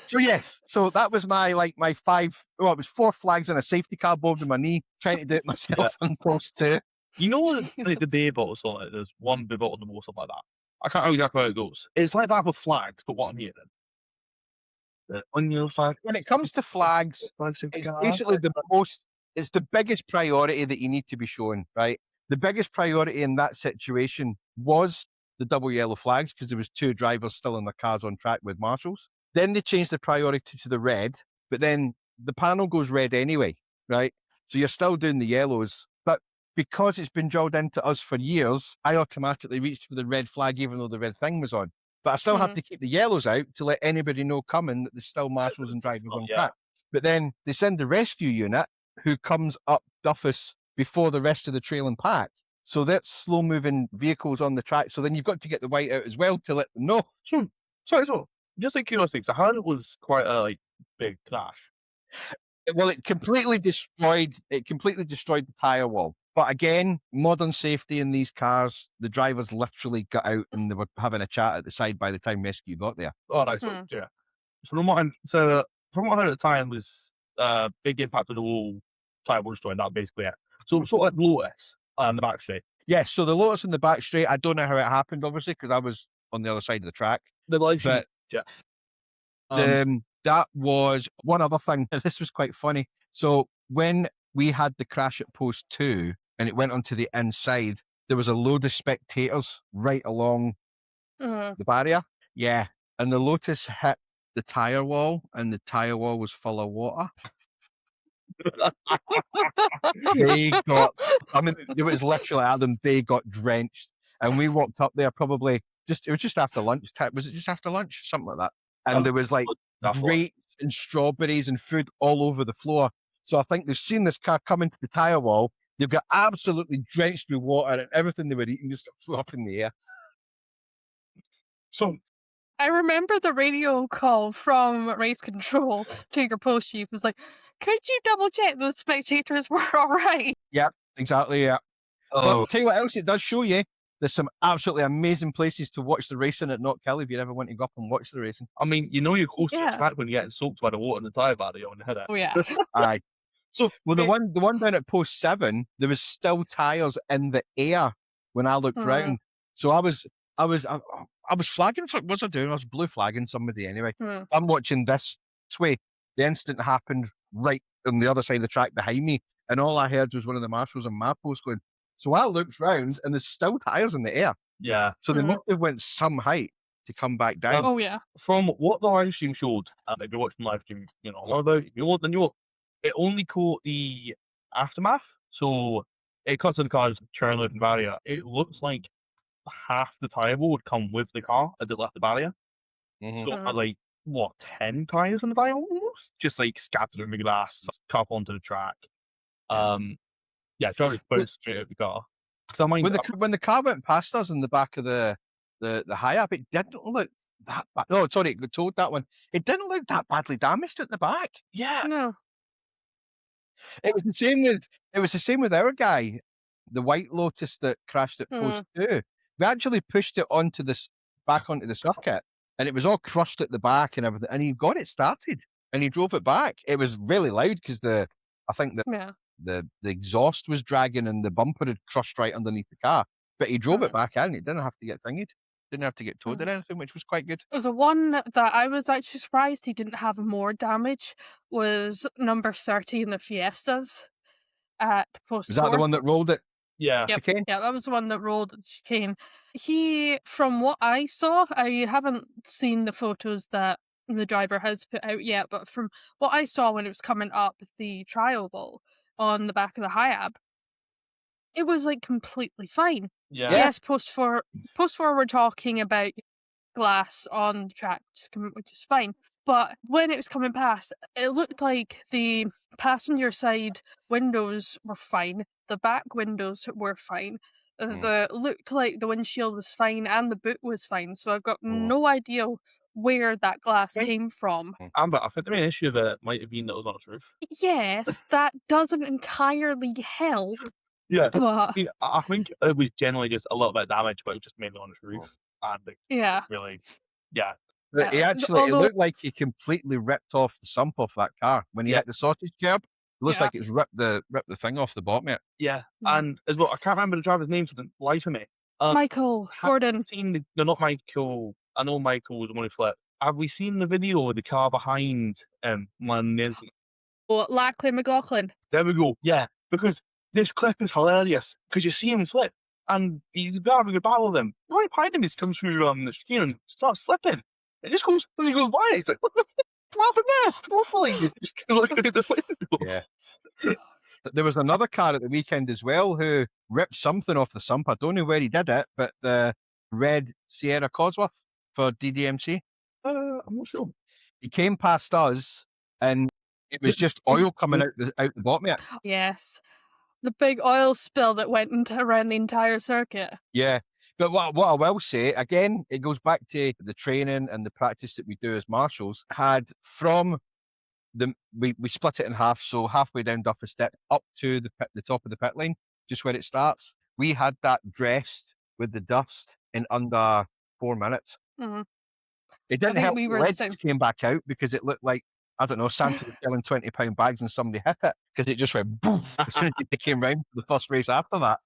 So yes, so that was my 5, well, it was 4 flags and a safety car board in my knee, trying to do it myself on post 2. You know, like the beer bottle, so like, there's one beer bottle in the wall, something like that. I can't know exactly how it goes. It's like that with flags, but what I'm hearing. The onion flag. When it comes to flags, it's basically it's the biggest priority that you need to be shown, right? The biggest priority in that situation was the double yellow flags because there was 2 drivers still in their cars on track with Marshals. Then they changed the priority to the red, but then the panel goes red anyway, right? So you're still doing the yellows, but because it's been drilled into us for years, I automatically reached for the red flag even though the red thing was on. But I still have to keep the yellows out to let anybody know coming that there's still Marshals and drivers on track. But then they send the rescue unit who comes up Duffus before the rest of the trailing pack. So that's slow-moving vehicles on the track. So then you've got to get the white out as well to let them know. So just like curiosity, so I heard it was quite a big crash. Well, it completely destroyed the tyre wall. But again, modern safety in these cars, the drivers literally got out and they were having a chat at the side by the time rescue got there. Oh, nice. Yeah. So from what I heard at the time was big impact of the whole tyre was destroyed. That basically it. So sort of like Lotus on the back straight. Yes, so the Lotus in the back straight, I don't know how it happened, obviously, because I was on the other side of the track. The live but that was one other thing. This was quite funny. So when we had the crash at post 2 and it went onto the inside, there was a load of spectators right along the barrier. Yeah, and the Lotus hit the tyre wall and the tyre wall was full of water. It was literally at them, they got drenched. And we walked up there it was just after lunch. Was it just after lunch? Something like that. And there was like grapes and strawberries and food all over the floor. So I think they've seen this car come into the tyre wall. They've got absolutely drenched with water and everything they were eating just flew up in the air. So I remember the radio call from race control to your post chief was like, could you double check those spectators were all right? Yeah, exactly, yeah. But I'll tell you what else it does show you. There's some absolutely amazing places to watch the racing at Knockhill if you ever want to go up and watch the racing. I mean, you know you're close to the Yeah. track when you're getting soaked by the water in the tyre barrier on the header. Oh yeah. Aye. So, Well, the one down at post 7, there was still tyres in the air when I looked round. So I was flagging. What was I doing? I was blue flagging somebody anyway. I'm watching this way. The incident happened right on the other side of the track behind me, and all I heard was one of the marshals on my post going. So I looked round, and there's still tyres in the air. yeah. So they must have went some height to come back down. Oh yeah. From what the live stream showed, if you're watching live stream, you know all about it. If you want, then you will. It only caught the aftermath, so it cuts to the car's churn loop and barrier. It looks like half the tyre would come with the car as it left the barrier. So I was like, what, 10 tyres on the tyre almost? Just like scattered in the grass, cup onto the track. Yeah, Charlie bounced straight out the car. I mean, when the car went past us in the back of the high-up, it didn't look that bad. No, sorry, it got towed that one. It didn't look that badly damaged at the back. Yeah. No. It was the same with our guy, the white Lotus that crashed at post 2. We actually pushed it back onto the circuit, and it was all crushed at the back and everything. And he got it started, and he drove it back. It was really loud because I think the exhaust was dragging and the bumper had crushed right underneath the car. But he drove it back in. It didn't have to get thingied. Didn't have to get towed or anything, which was quite good. The one that I was actually surprised he didn't have more damage was number 30 in the Fiestas at post 4. Is that the one that rolled it? Yeah. Yep. Chicane? Yeah, that was the one that rolled at chicane. He, from what I saw, I haven't seen the photos that the driver has put out yet, but from what I saw when it was coming up the trial wall on the back of the Hiab, it was like completely fine. Yeah. Yes, post 4 we're talking about glass on the track, which is fine. But when it was coming past, it looked like the passenger side windows were fine, the back windows were fine, looked like the windshield was fine and the boot was fine. So I've got no idea where that glass came from. Amber, I think the main issue of it might have been that it was on its roof. Yes, that doesn't entirely help. Yeah, but I think it was generally just a little bit of damage, but it was just mainly on its roof. And really, yeah. But it looked like he completely ripped off the sump off that car when he hit the sausage curb. It looks like it's ripped the thing off the bottom of it. Yeah, and as well, I can't remember the driver's name for the life of me. Michael Gordon. No, not Michael. I know Michael was the one who flipped. Have we seen the video of the car behind when there's Lackley McLaughlin? There we go. Yeah, because this clip is hilarious because you see him flip and he's having a battle with him. Right behind him, he comes through the screen and starts flipping. It just goes, and he goes by. He's like, what the f*** happened there? Hopefully, just looking at the window. Yeah. There was another car at the weekend as well who ripped something off the sump. I don't know where he did it, but the red Sierra Cosworth for DDMC. I'm not sure. He came past us and it was just oil coming out the bottom of it. Yes. The big oil spill that went around the entire circuit. Yeah. But what I will say, again, it goes back to the training and the practice that we do as marshals. We split it in half, so halfway down Duffer Step up to the top of the pit lane, just where it starts. We had that dressed with the dust in under 4 minutes. Mm-hmm. It didn't help the legs came back out because it looked like, I don't know, Santa was selling 20-pound bags and somebody hit it because it just went boom as soon as they came round for the first race after that.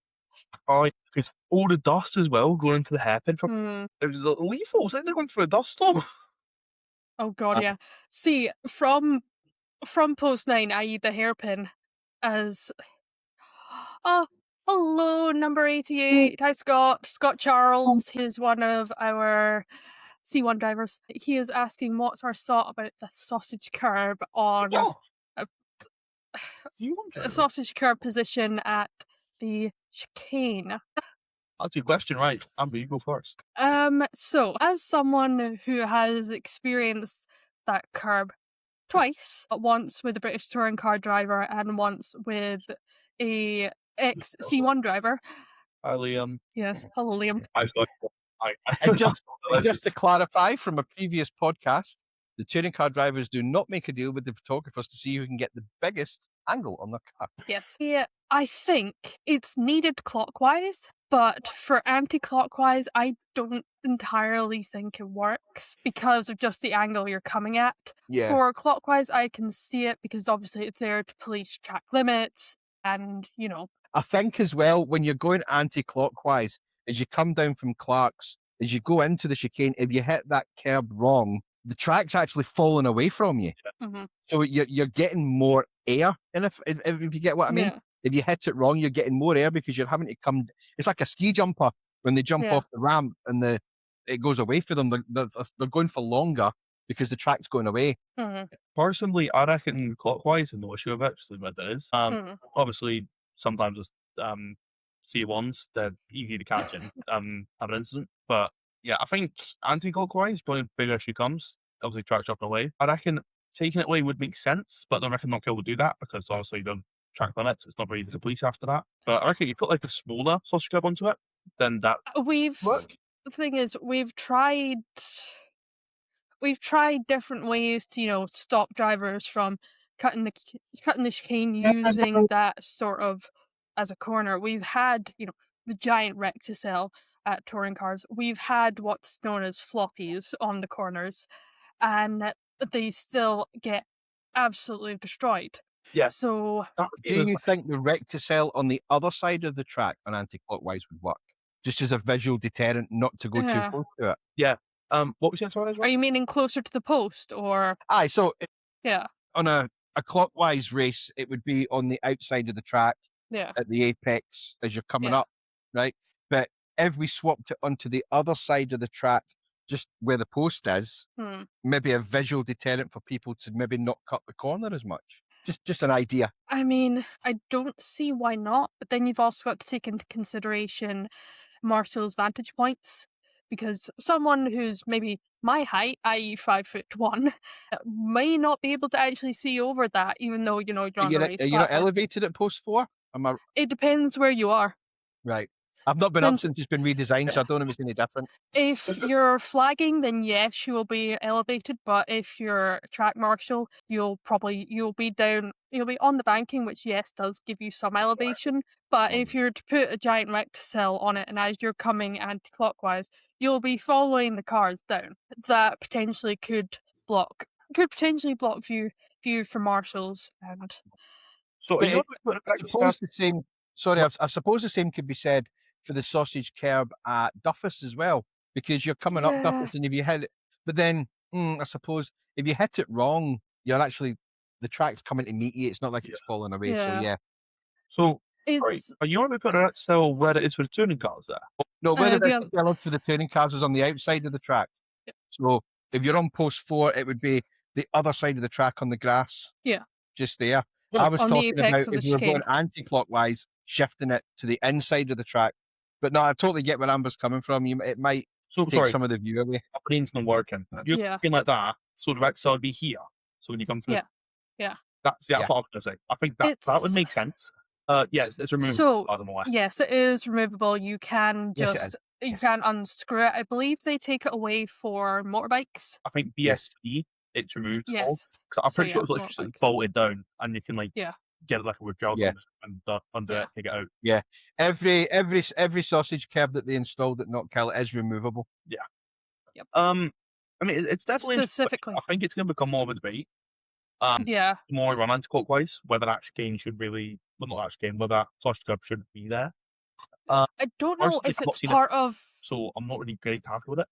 Oh, because all the dust as well going into the hairpin from it was lethal. So they're going through a dust storm. Oh god, yeah. See, from post 9, i.e. the hairpin, as hello, number 88. Hi, Scott. Scott Charles. He's one of our C1 drivers. He is asking what's our thought about the sausage curb on a sausage curb position at the chicane. That's your question, right? Amber, you go first. So as someone who has experienced that curb twice, once with a British touring car driver and once with a ex C1 driver. Hi, Liam. Yes, hello, Liam. And just to clarify from a previous podcast, the touring car drivers do not make a deal with the photographers to see who can get the biggest angle on their car. Yes. Yeah, I think it's needed clockwise But for anti-clockwise, I don't entirely think it works because of just the angle you're coming at. Yeah. For clockwise, I can see it because obviously it's there to police track limits and, I think as well, when you're going anti-clockwise, as you come down from Clark's, as you go into the chicane, if you hit that curb wrong, the track's actually falling away from you. Mhm. So you're getting more air, and if you get what I mean. Yeah. If you hit it wrong, you're getting more air because you're having to come. It's like a ski jumper when they jump Yeah. off the ramp and it goes away for them. They're going for longer because the track's going away. Mhm. Personally, I reckon clockwise is no issue with it, just leave it as it is. Mhm. Obviously, sometimes with C1s, they're easy to catch in have an incident. But yeah, I think anti-clockwise, probably the bigger issue comes. Obviously, track's dropping away. I reckon taking it away would make sense, but I don't reckon Knockhill would do that because obviously the track limits, it's not very easy to police after that. But I reckon you put like a smaller sausage curb onto it, then that We've work. the thing is, we've tried different ways to stop drivers from cutting the chicane using that sort of as a corner. We've had the giant recticel at touring cars. We've had what's known as floppies on the corners, and they still get absolutely destroyed. Yeah. So That would be Do the- you think the recticel on the other side of the track on anti-clockwise would work? Just as a visual deterrent not to go too Yeah. close to it? Yeah. What was that? Sorry, Are you meaning closer to the post or Aye, so yeah? on a clockwise race, it would be on the outside of the track Yeah. at the apex as you're coming Yeah. up, right? But if we swapped it onto the other side of the track, just where the post is, Hmm. maybe a visual deterrent for people to maybe not cut the corner as much. Just an idea. I mean, I don't see why not, but then you've also got to take into consideration Marshall's vantage points, because someone who's maybe my height, i.e. 5'1", may not be able to actually see over that, even though you're on a race Are you not platform. elevated at post 4? Am I It depends where you are. right? I've not been up Depends- since it's been redesigned, so I don't know if it's any different. If you're flagging, then yes, you will be elevated. But if you're a track marshal, you'll be down. You'll be on the banking, which yes does give you some elevation. But if you're to put a giant recticel on it, and as you're coming anti-clockwise, you'll be following the cars down. That potentially could potentially block view for marshals. And So But you know, I suppose the same. Sorry, I suppose the same could be said for the sausage curb at Duffus as well, because you're coming up Yeah. Duffus, and if you hit it, but then I suppose if you hit it wrong, you're actually the track's coming to meet you. It's not like it's falling away. So Yeah. yeah, So sorry, it's are you on to put that cell where it is for the tuning cars there? no, whether the it's allowed for the turning cars is on the outside of the track. Yep. So if you're on post 4, it would be the other side of the track on the grass. Yeah. Just there. Yeah, I was on the talking apex about of the if we were going chicane. anti-clockwise, shifting it to the inside of the track. But no, I totally get where Amber's coming from. It might So take sorry, some of the view away. my brain's not working. You're Yeah. thinking like that, so the Rex would be here. So when you come through, Yeah. that's Yeah. what I was gonna say. I think that would It's- make sense. Yeah, it's removed. So I don't know why. yes, it is removable. You can Yes, it just is. you Yes. can unscrew it. I believe they take it away for motorbikes. I think Yes. BSD it's removed. Yes. Because I'm So, pretty sure yeah, it's literally just motorbikes. bolted down, and you can Yeah. get it like a withdrawal Yeah. and undo Yeah. it, take it out. Every sausage curb that they installed at Knockhill is removable. I mean, it's definitely interesting. Specifically. I think it's going to become more of a debate. Yeah. The more we run anti-clockwise, whether that chicane should really, well, not that chicane, whether that sausage curb should be there. I don't know Personally, if I've not it's seen it, part of. so I'm not really great happy with it.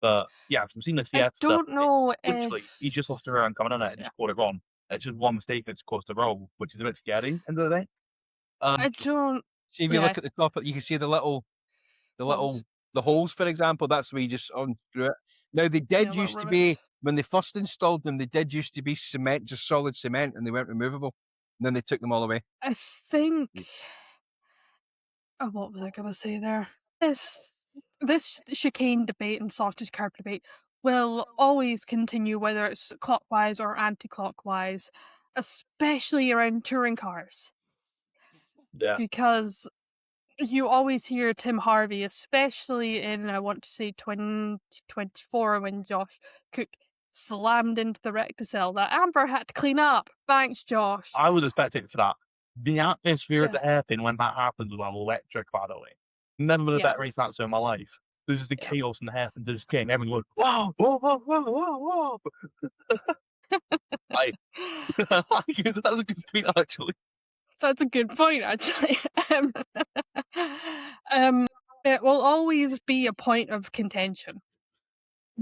But yeah, from seeing the I Fiesta, don't know literally, if. he just lost around coming in it and just caught it wrong. It's just one mistake that's caused a roll, which is a bit scary. End of the day. I don't. See, if you Yeah. look at the top, you can see the Holes. holes, for example. That's where you just unscrew it. Now they did little used to be rivets. when they first installed them. They did used to be cement, just solid cement, and they weren't removable. And then they took them all away. I think. Oh, what was I gonna say there? This chicane debate and sausage curb debate will always continue, whether it's clockwise or anti-clockwise, especially around touring cars, Yeah. because you always hear Tim Harvey, especially in I want to say 2024 when Josh Cook slammed into the recticel that Amber had to clean up. Thanks, Josh. I was expecting for that. The atmosphere at Yeah. the hairpin when that happens was electric, by the way. Never been a Yeah. better race announcer in my life. This is the chaos and the happens of this game. Everyone going, whoa, whoa, whoa, whoa, whoa, whoa. That's a good point, actually. That's a good point, actually. It will always be a point of contention.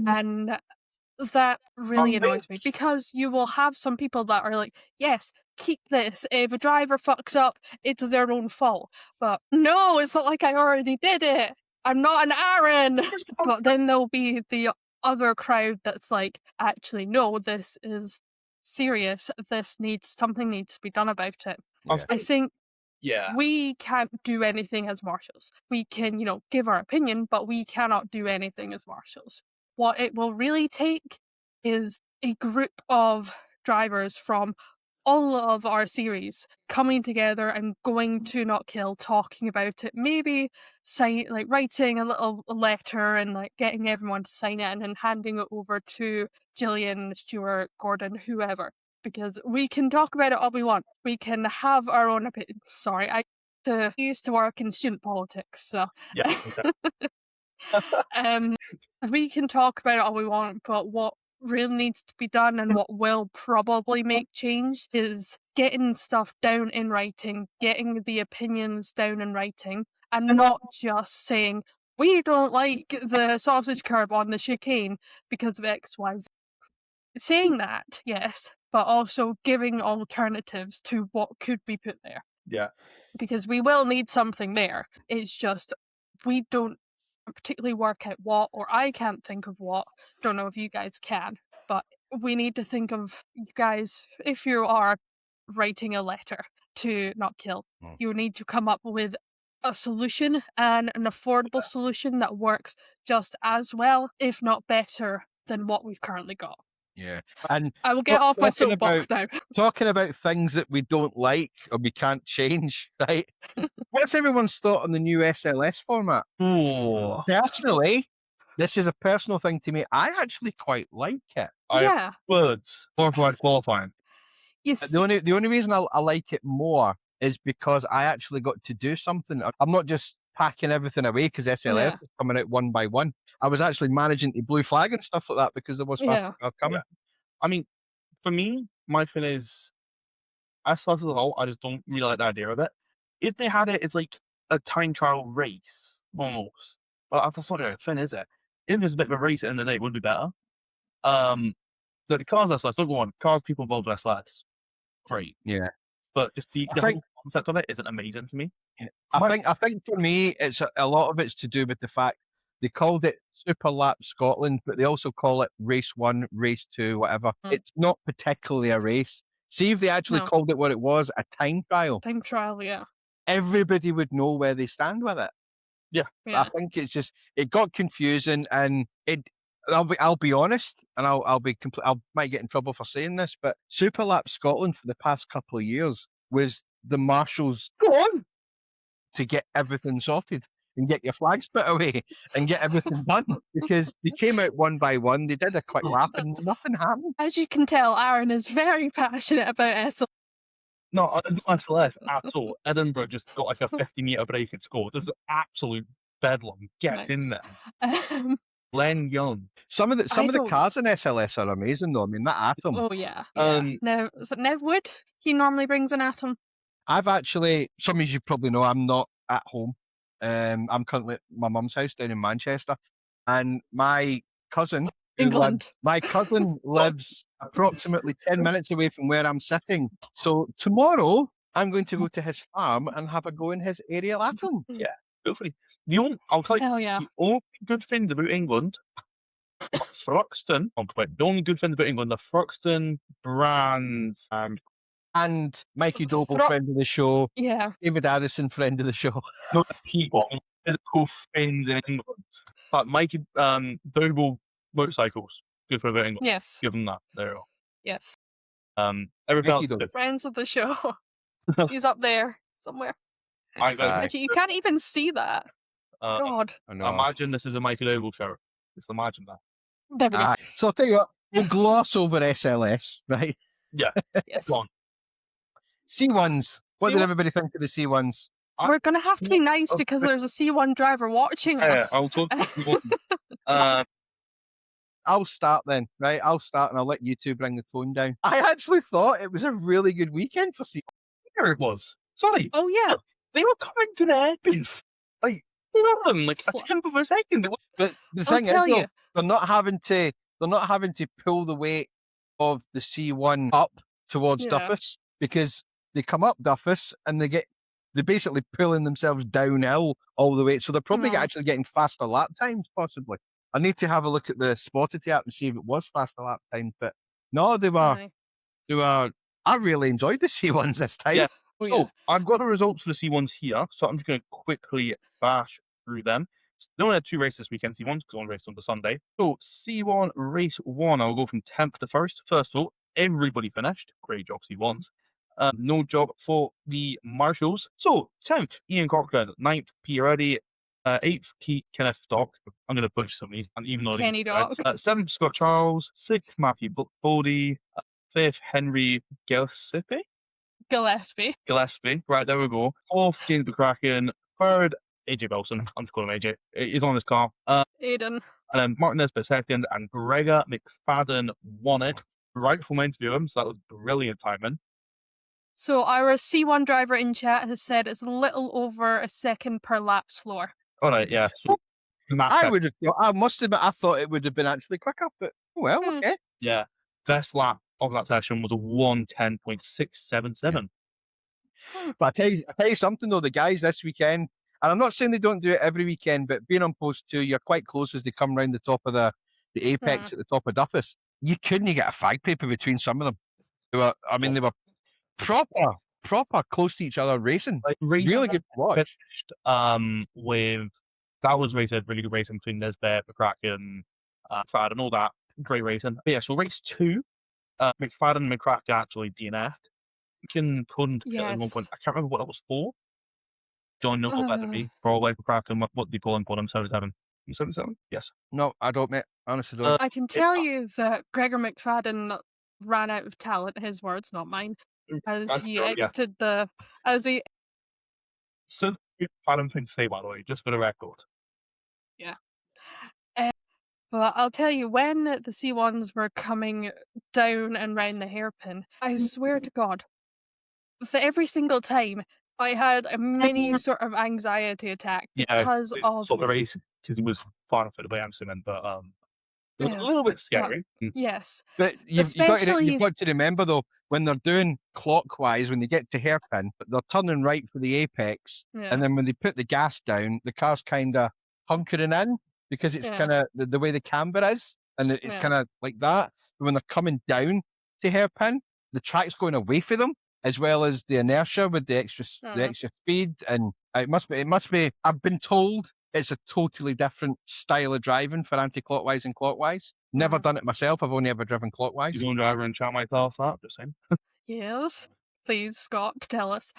And that really annoys me, because you will have some people that are like, yes, keep this. If a driver fucks up, it's their own fault. But no, it's not like I already did it. I'm not an Aaron. But then there'll be the other crowd that's like, actually, no, this is serious. Something needs to be done about it. Yeah. I think Yeah. we can't do anything as marshals. We can, give our opinion, but we cannot do anything as marshals. What it will really take is a group of drivers from all of our series coming together and going to Not Kill, talking about it, maybe writing a little letter and getting everyone to sign it and then handing it over to Gillian, Stuart, Gordon, whoever. Because we can talk about it all we want. We can have our own opinion. Sorry, I used to work in student politics, so Yeah. Okay. we can talk about it all we want, but what really needs to be done and what will probably make change is getting stuff down in writing, getting the opinions down in writing, and not just saying, we don't like the sausage curb on the chicane because of X, Y, Z. Saying that, yes, but also giving alternatives to what could be put there. Yeah. Because we will need something there. It's just we don't particularly work out what, or I can't think of what. Don't know if you guys can, but we need to think of, you guys, if you are writing a letter to Not Kill, you need to come up with a solution, and an affordable solution that works just as well, if not better, than what we've currently got. Yeah. And I will get off my talking soapbox now. talking about things that we don't like or we can't change, right? What's everyone's thought on the new SLS format? Ooh. Personally, this is a personal thing to me. I actually quite like it. Yeah. Words. Glorified qualifying. Yes. The only reason I like it more is because I actually got to do something. I'm not just packing everything away because SLS is coming out one by one. I was actually managing to blue flag and stuff like that because there was fast cars coming. Yeah. I mean, for me, my thing is, as far as a whole, I just don't really like the idea of it. If they had it as like a time trial race, almost, but that's not the thing, is it? If there's a bit of a race at the end of the day, it would be better. So the cars SLS, don't go on. Cars people involved with SLS, great. Yeah. But just the whole concept of it isn't amazing to me. I think for me, it's a lot of it's to do with the fact they called it Super Lap Scotland, but they also call it Race 1, Race 2, whatever. It's not particularly a race. See if they actually called it what it was, a time trial. Time trial, yeah. Everybody would know where they stand with it. Yeah. I think it's just, it got confusing, and I'll be honest, and I might get in trouble for saying this, but Super Lap Scotland for the past couple of years was the Marshals to get everything sorted and get your flags put away and get everything done, because they came out one by one, they did a quick lap and nothing happened. As you can tell, Aaron is very passionate about SLS. No, I don't like SLS at all. Edinburgh just got like a 50-metre break and scored. This is absolute bedlam. Get in there. Len Young. Some of the cars in SLS are amazing though. I mean, that Atom. Oh yeah. Now, is it Nev Wood? He normally brings an Atom. I've actually, some of you probably know, I'm not at home. I'm currently at my mum's house down in Manchester, and my cousin, lives approximately 10 minutes away from where I'm sitting. So tomorrow, I'm going to go to his farm and have a go in his aerial Atom. Yeah, feel free. I'll tell you, the only good things about England, Thruxton. The only good things about England, the Thruxton brands, and Mikey Doble, friend of the show. Yeah. David Addison, friend of the show. Not the people, physical things in England. But Mikey Doble motorcycles, good for about England. Yes. Give them that. There you go. Yes. Everything else good. Friends of the show. He's up there somewhere. Actually, you can't even see that. God. Imagine this is a Mikey Doble show. Just imagine that. There we go. So I'll tell you what, we'll gloss over SLS, right? Yeah. Yes. Go on. C1s. What did everybody think of the C1s? We're going to have to be nice Oh, because there's a C1 driver watching yeah, us. I'll talk. I'll start then, right? I'll start and I'll let you two bring the tone down. I actually thought it was a really good weekend for C1. Here it was. Sorry. Oh, yeah. They were coming to the hairpin. Like, like a tenth of a second. But the I'll thing is, tell though, you. they're not having to pull the weight of the C1 up towards Yeah. Duffus, because they come up Duffus and they're basically pulling themselves downhill all the way. So they're probably actually getting faster lap times, possibly. I need to have a look at the Spotted app and see if it was faster lap times. But no, they were. I really enjoyed the C1s this time. Yeah. Oh, So yeah. I've got the results for the C1s here, so I'm just going to quickly bash through them. They only had 2 races this weekend, C1s, because one race on the Sunday. So C1 race 1, I'll go from 10th to 1st. First of all, everybody finished. Great job, C1s. No job for the Marshals. So 10th, Ian Cochran. 9th, Peter Eddy. 8th, Kenneth Stock. I'm going to push some of these, and even though Kenny Doc. 7th, Scott Charles. 6th, Matthew Bodie. 5th, Henry Gillespie. Right, there we go. 4th, James McCracken. 3rd, AJ Wilson. I'm just calling him AJ. He's on his car. Aiden. And then Martin Nesbitt second, and Gregor McFadden won it. Right from interview him, so that was brilliant timing. So our C1 driver in chat has said it's a little over a second per lap slower. All right, yeah. So, I must admit, I thought it would have been actually quicker, but well, okay. Yeah, best lap of that session was a 1:10.677. But I tell you something though, the guys this weekend, and I'm not saying they don't do it every weekend, but being on post 2, you're quite close as they come round the top of the apex at the top of Duffus. You couldn't get a fag paper between some of them. They were proper close to each other racing. Like, really good to watch. With that was really good racing between Nesbitt, McCracken, McFadden, all that. Great racing. But yeah, so race 2, McFadden and McCracken actually DNF'd. Couldn't get at one point. I can't remember what that was for. John knows what better than me. Probably McCracken. What do you call him? 77? 77? Yes. No, I don't, mate. Honestly, don't. I can tell you that Gregor McFadden ran out of talent. His words, not mine. As he exited So McFadden thing to say, by the way, just for the record. Yeah. But I'll tell you, when the C1s were coming down and round the hairpin, I swear to God, for every single time, I had a mini sort of anxiety attack because of the race, because he was far off at the way I'm assuming, but it was a little bit scary. Yes. But you've got to remember though, when they're doing clockwise, when they get to hairpin, they're turning right for the apex, and then when they put the gas down, the car's kind of hunkering in because it's kind of the way the camber is, and it's kind of like that. But when they're coming down to hairpin, the track's going away from them, as well as the inertia with the extra speed, and it must be. I've been told it's a totally different style of driving for anti-clockwise and clockwise. Never done it myself. I've only ever driven clockwise. You don't drive and chat my thoughts that, just saying. Yes. Please, Scott, tell us.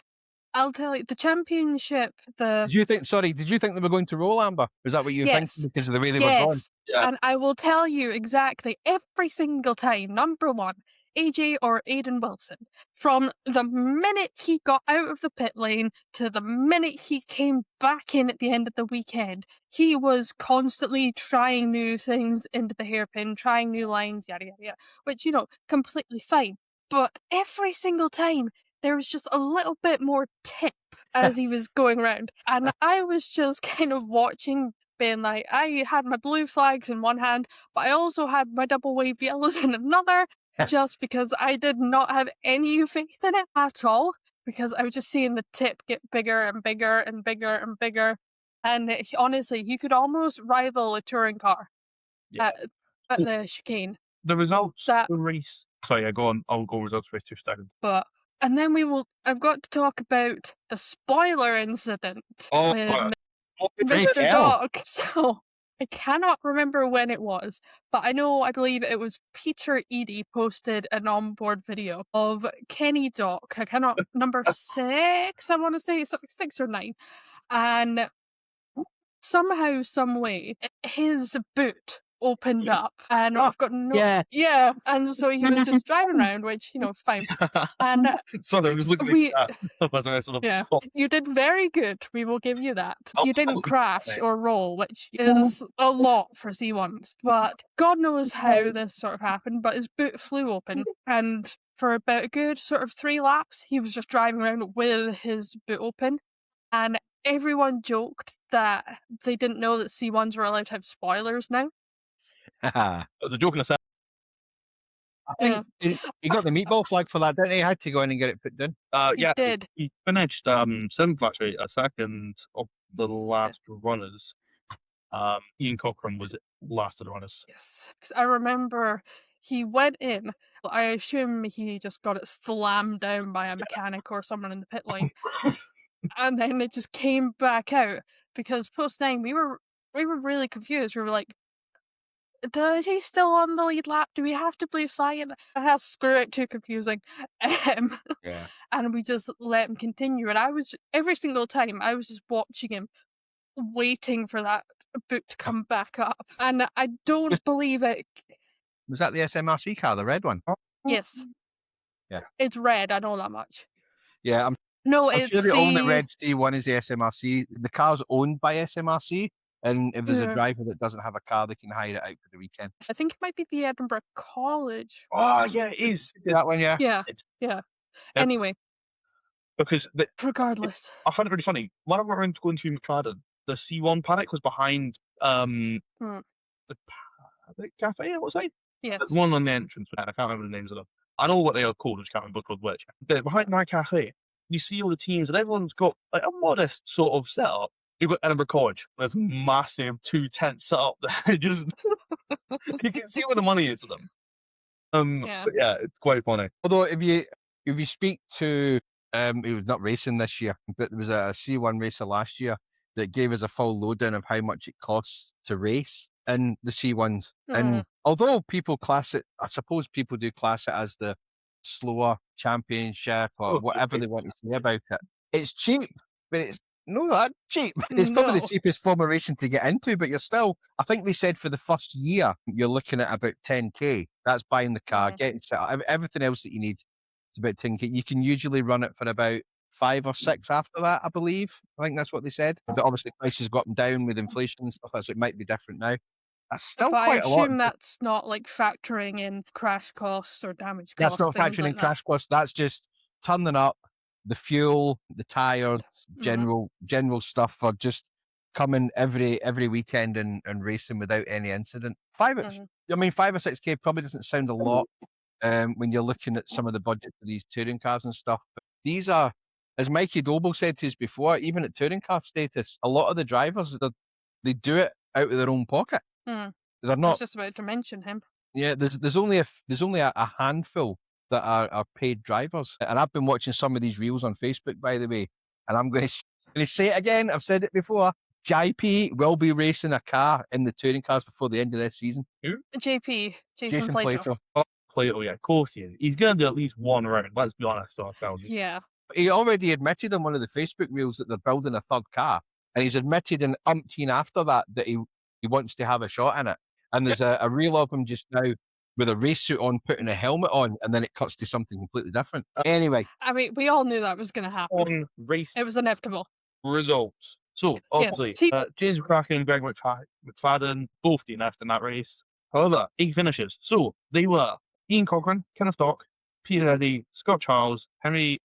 I'll tell you, the championship, Did you think they were going to roll, Amber? Was that what you were thinking because of the way they were going? Yeah. And I will tell you exactly every single time, number 1, AJ or Aiden Wilson, from the minute he got out of the pit lane to the minute he came back in at the end of the weekend, he was constantly trying new things into the hairpin, trying new lines, yada, yada, yada, which, completely fine. But every single time, there was just a little bit more tip as he was going around. And I was just kind of watching, being like, I had my blue flags in one hand, but I also had my double waved yellows in another, just because I did not have any faith in it at all, because I was just seeing the tip get bigger and bigger and bigger and bigger. And honestly, he could almost rival a touring car at the chicane. The results of the race. Sorry, go on. I'll go results race 2 seconds. And then I've got to talk about the spoiler incident with Mr. Doc. So I cannot remember when it was, but I believe it was Peter Eddy posted an onboard video of Kenny Doc. I cannot, number 6, I want to say, something 6 or 9. And somehow, some way, his boot opened up, and Oh, I've got no yeah. and so he was just driving around, which fine. And Sorry, I was looking we at that. As I sort of yeah, thought, you did very good. We will give you that. oh, You that didn't was crash funny. or roll, which is a lot for C1s. But God knows how this sort of happened. But his boot flew open, and for about a good sort of 3 laps, he was just driving around with his boot open, and everyone joked that they didn't know that C1s were allowed to have spoilers now. The joke aside, I Yeah, think he got the meatball flag for that, didn't he? He had to go in and get it put down. he yeah, did. he finished 7th actually, a second of the last runners. Ian Cochrane was last of the runners. Yes, because I remember he went in. I assume he just got it slammed down by a mechanic or someone in the pit lane, and then it just came back out. Because post 9, we were really confused. We were like, "Is he still on the lead lap? Do we have to blue flag him?" Screw it, too confusing. Yeah. And we just let him continue. And I was every single time I was just watching him, waiting for that boot to come back up, and I don't believe it. Was that the SMRC car, the red one? Yes. Yeah. It's red, I know that much. Yeah, No, I'm it's sure the only the red C1 is the SMRC. The car's owned by SMRC, and if there's a Yeah. driver that doesn't have a car, they can hire it out for the weekend. I think it might be the Edinburgh College. Oh yeah, it is. That one, yeah. Yeah, It's yeah. Yep. Anyway, because regardless. I find it really funny. When I went going to McFadden, the C1 paddock was behind Hmm. the cafe, I would say. Yes. The one on the entrance, I can't remember the names of them. I know what they are called, I just can't remember which. But behind my cafe, you see all the teams, and everyone's got like a modest sort of setup. You've got Edinburgh College, there's massive 2 tents set up there. Just you can see where the money is for them. Yeah. But yeah, it's quite funny. Although if you speak to he was not racing this year, but there was a C1 racer last year that gave us a full lowdown of how much it costs to race in the C1s. And although people class it, I suppose people do class it as the slower championship or whatever they want to say about it. It's cheap, but it's not that cheap. It's probably No. the cheapest form of racing to get into, but you're still, I think they said for the first year, you're looking at about 10K. That's buying the car, getting set up, everything else that you need. It's about 10K. You can usually run it for about 5 or 6 after that, I believe. I think that's what they said. But obviously prices go up and down with inflation and stuff, so it might be different now. That's still But I quite a lot. assume that's not like factoring in crash costs or damage That's costs. not things factoring like in that. crash costs. That's just turning up, the fuel, the tyres, general stuff for just coming every weekend and racing without any incident. 5 or 6K probably doesn't sound a lot when you're looking at some of the budget for these touring cars and stuff. But these are, as Mikey Doble said to us before, even at touring car status, a lot of the drivers they do it out of their own pocket. They're I not. was just about to mention him. Yeah, there's only a handful that are paid drivers, and I've been watching some of these reels on Facebook, by the way, and I'm going to say it again. I've said it before. JP will be racing a car in the touring cars before the end of this season. Who? JP, Jason Plato. Plato, yeah, of course he is. He's going to do at least one round, let's be honest to ourselves. Yeah. He already admitted on one of the Facebook reels that they're building a third car, and he's admitted in umpteen after that he wants to have a shot in it. And there's a reel of him just now with a race suit on, putting a helmet on, and then it cuts to something completely different. Anyway. I mean, we all knew that was going to happen. On race It was inevitable. results. So, obviously, James McCracken and Greg McFadden both DNF'd in that race. However, 8 finishes. So, they were Ian Cochrane, Kenneth Dock, Peter Eddy, Scott Charles, Henry...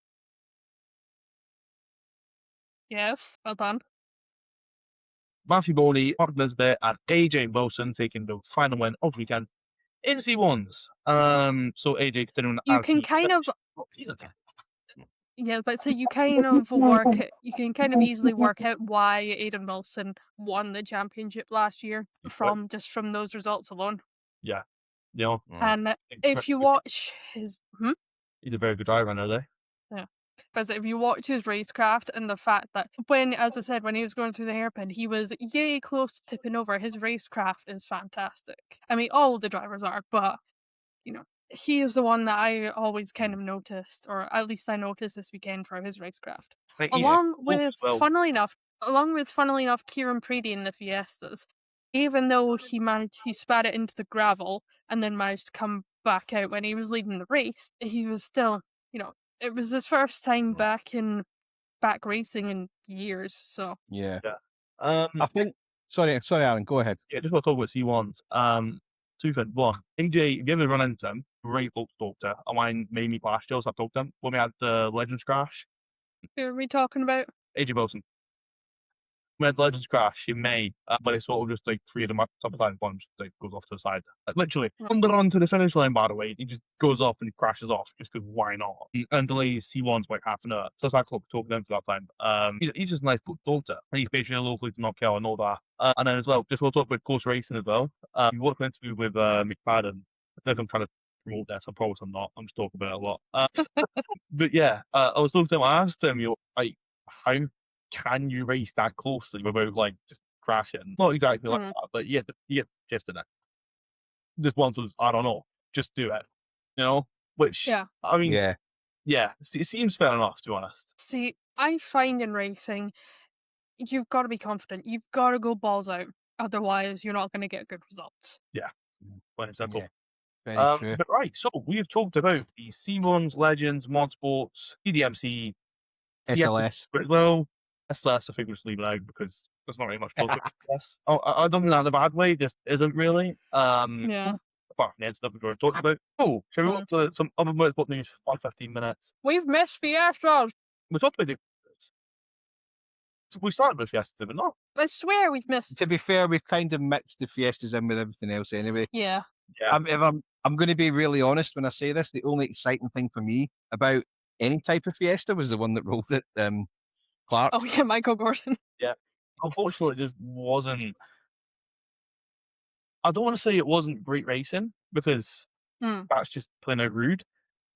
Yes, well done. Matthew Bowley, Mark Nisbet, and AJ Wilson taking the final win of the weekend in C1s. So AJ continuing You can kind of... Yeah, but so you kind of easily work out why Aidan Wilson won the championship last year from those results alone. Yeah. You know, and if you watch his... He's a very good driver, I know that. Yeah. Because if you watch his racecraft and the fact that as I said, when he was going through the hairpin, he was yay close to tipping over. His racecraft is fantastic. I mean, all the drivers are, but, he is the one that I always kind of noticed, or at least I noticed this weekend for his racecraft. Along with, funnily enough, Kieran Preedy in the Fiestas, even though he spat it into the gravel and then managed to come back out when he was leading the race, he was still, it was his first time back racing in years. So Yeah. Yeah. I think. Sorry, Aaron. Go ahead. Yeah, just want to talk about C1s. Two things. One, AJ, if you ever run into him, great folk doctor. I mind made me last year, so I talked to him when we had the Legends crash. who are we talking about? AJ Wilson. We had the Legends crash in May, but it's sort of just like three of them sometimes one just like goes off to the side. Literally, on the run to the finish line, by the way, he just goes off and he crashes off just because why not? And delays C1s like half an hour. So I talking to him for that time. He's just a nice doctor. And he's basically locally to Knockhill and all that. And then as well, just we'll talk about course racing as well. We watched an interview with McFadden. I think I'm trying to promote this. I promise I'm not. I'm just talking about it a lot. But yeah, I was talking to him. I asked him, like, how can you race that closely without like just crashing? Not exactly like that, but you get just in it. Just once was, I don't know, just do it, which, I mean, yeah, it seems fair enough, to be honest. See, I find in racing, you've got to be confident. You've got to go balls out. Otherwise, you're not going to get good results. Yeah, plain and simple. Yeah, very true. But right, so we've talked about the C1s, Legends, Motorsports, CDMC, SLS. as well. SLS, I think we'll just leave it out because there's not really much talk about SLS. I don't mean that in a bad way, just isn't really. Yeah. Apart from the stuff we've already talked about. Oh, shall we go to some other motorsport news for 15 minutes? We've missed Fiestas. We talked about we started with Fiestas, but not. I swear we've missed. To be fair, we've kind of mixed the Fiestas in with everything else anyway. Yeah. I'm going to be really honest when I say this. The only exciting thing for me about any type of Fiesta was the one that rolled at Clark. Oh yeah, Michael Gordon. Yeah. Unfortunately, it just wasn't. I don't want to say it wasn't great racing because that's just plain out rude,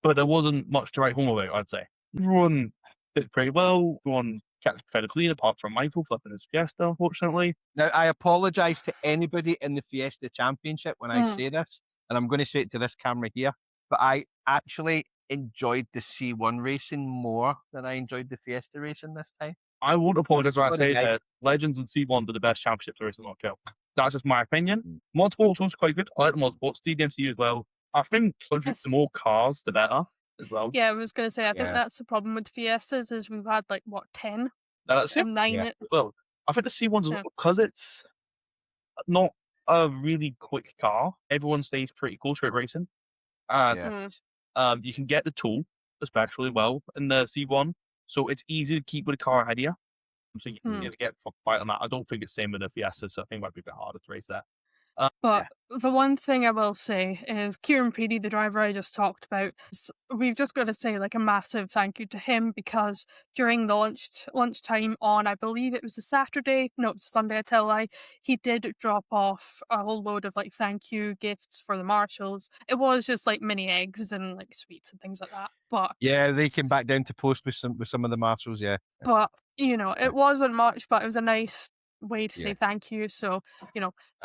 but there wasn't much to write home about, I'd say. Everyone did pretty well. Everyone kept it fairly clean, apart from Michael flipping his Fiesta, unfortunately. Now, I apologise to anybody in the Fiesta Championship when I say this, and I'm going to say it to this camera here, but I actually enjoyed the C1 racing more than I enjoyed the Fiesta racing this time. I won't apologise when I say that Legends and C1 are the best championships there is in Knockhill. That's just my opinion. Motorsports was quite good. I like the Motorsports, DMC as well. I think the more cars, the better as well. Yeah, I was going to say, I think that's the problem with Fiestas is we've had 10? That's it. 9? Yeah. Well, I think the C1's because it's not a really quick car. Everyone stays pretty close to it racing. And you can get the tool especially well in the C1. So it's easy to keep with a car ahead of you. So you can get fight on that. I don't think it's the same with the Fiesta, so I think it might be a bit harder to race there. But the one thing I will say is Kieran Preedy, the driver I just talked about, we've just got to say a massive thank you to him because during the lunchtime on, I believe it was a Saturday, no, it was a Sunday, I tell a lie, he did drop off a whole load of thank you gifts for the Marshals. It was just mini eggs and sweets and things like that. But yeah, they came back down to post with some of the Marshals, But it wasn't much, but it was a nice way to say thank you. So,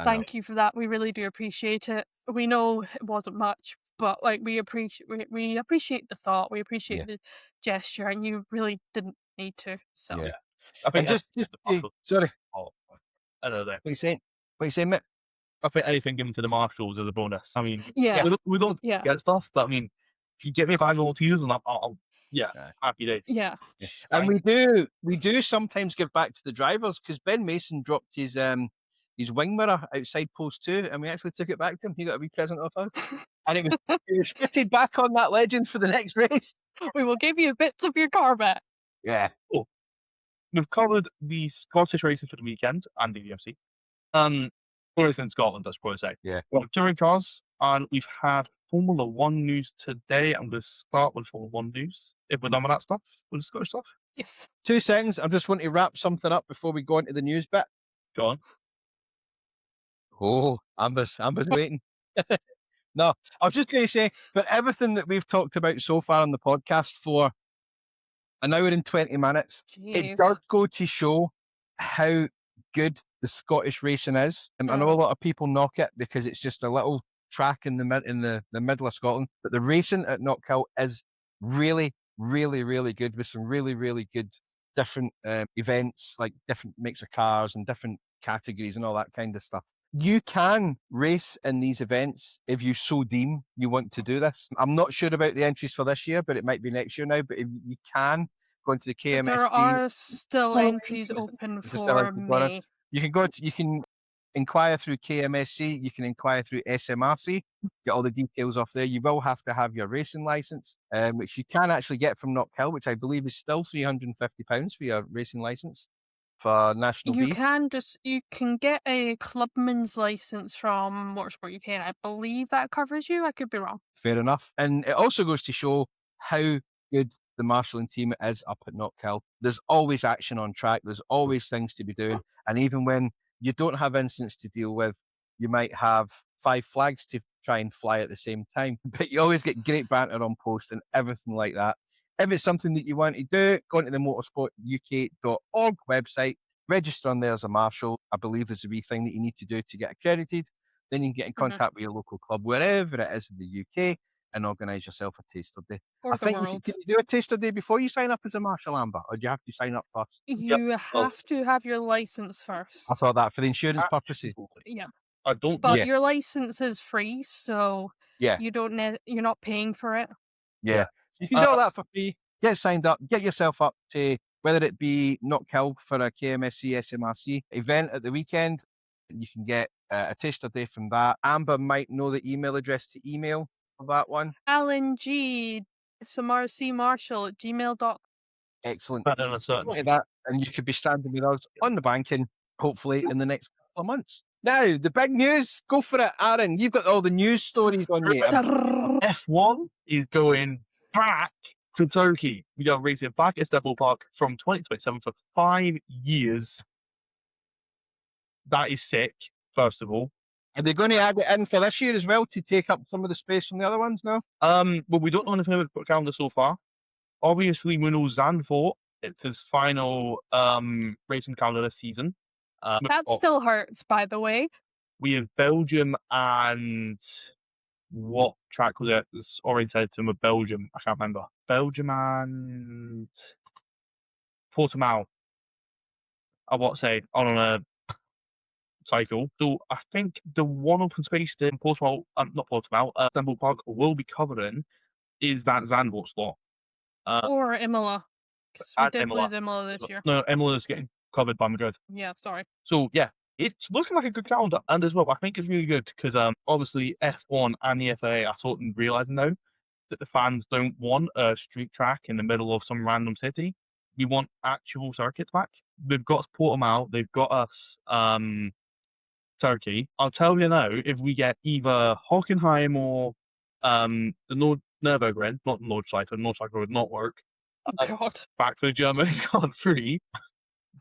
thank you for that. We really do appreciate it. We know it wasn't much, but we appreciate the thought. We appreciate the gesture, and you really didn't need to. So I think sorry. I know that. What are you saying, mate? I think anything given to the Marshals is a bonus. I mean, we don't get stuff, but I mean, if you get me a bag of Maltesers, and I'll happy days. Yeah. And we do sometimes give back to the drivers because Ben Mason dropped his wing mirror outside post 2, and we actually took it back to him. He got a wee present off us, and it was fitted back on that Legend for the next race. We will give you bits of your car back. Yeah. Cool. We've covered the Scottish races for the weekend and the DMC. Race in Scotland, I suppose. Yeah. Well, touring cars, and we've had Formula 1 news today. I'm going to start with Formula 1 news. If we're done with that stuff, with the Scottish stuff. Yes. 2 seconds. I just want to wrap something up before we go into the news bit. Go on. Oh, Amber's waiting. No, I was just going to say, for everything that we've talked about so far on the podcast for an hour and 20 minutes, it does go to show how good the Scottish racing is. I know a lot of people knock it because it's just a little track in the middle of Scotland, but the racing at Knockhill is really, really, really good with some really, really good different events, like different makes of cars and different categories and all that kind of stuff. You can race in these events if you so deem you want to do this. I'm not sure about the entries for this year, but it might be next year now. But if you can go into the There KMSD, are still entries open if it's still for open for it, May. you can inquire through KMSC, you can inquire through SMRC, get all the details off there. You will have to have your racing license, which you can actually get from Knockhill, which I believe is still £350 for your racing license for National You B. can get a clubman's license from Motorsport UK, and I believe that covers you. I could be wrong. Fair enough. And it also goes to show how good the marshalling team is up at Knockhill. There's always action on track. There's always things to be doing. And even when you don't have incidents to deal with, you might have 5 flags to try and fly at the same time. But you always get great banter on post and everything like that. If it's something that you want to do, go into the motorsportuk.org website, register on there as a marshal. I believe there's a wee thing that you need to do to get accredited. Then you can get in contact with your local club, wherever it is in the UK, and organise yourself a taster day. Or I the think world. can you do a taster day before you sign up as a marshal, Amber, or do you have to sign up first? You Oh. have to have your license I first. thought that for the insurance purposes. Yeah, I don't. but Yeah. your license is free, so Yeah, you don't you're not paying for it. yeah. Yeah. So you can do all that for free. Get signed up, get yourself up to whether it be Knockhill for a KMSC SMRC event at the weekend. You can get a taster day from that. Amber might know the email address to email for that one. LNG smrcmarshall@gmail.com. Excellent. Better than a certain. Like that, and you could be standing with us on the banking, hopefully in the next couple of months. Now, the big news. Go for it, Aaron. You've got all the news stories on you. F1 is going back to Turkey. We are racing back at Istanbul Park from 2027 for 5 years. That is sick, first of all. Are they going to add it in for this year as well to take up some of the space from the other ones now? Well, we don't know anything about the calendar so far. Obviously, we know Zandvoort. It's his final racing calendar this season. That still hurts, by the way. We have Belgium and what track was it? It's orientated to Belgium. I can't remember. Belgium and Portimao. I want to say on a cycle. So I think the one open space in Portimao, not Portimao, Istanbul Park will be covering is that Zandvoort slot. Or Imola. Because we and did Imola. lose Imola this year. No, Imola is getting covered by Madrid. Yeah, sorry. So yeah, it's looking like a good calendar, and as well, I think it's really good because obviously F1 and the FIA are sort of realizing now that the fans don't want a street track in the middle of some random city. We want actual circuits back. They've got us Portimao, they've got us Turkey. I'll tell you now, if we get either Hockenheim or the Nürburgring, not Nordschleife, Nordschleife would not work. God. Back to the German Grand Prix,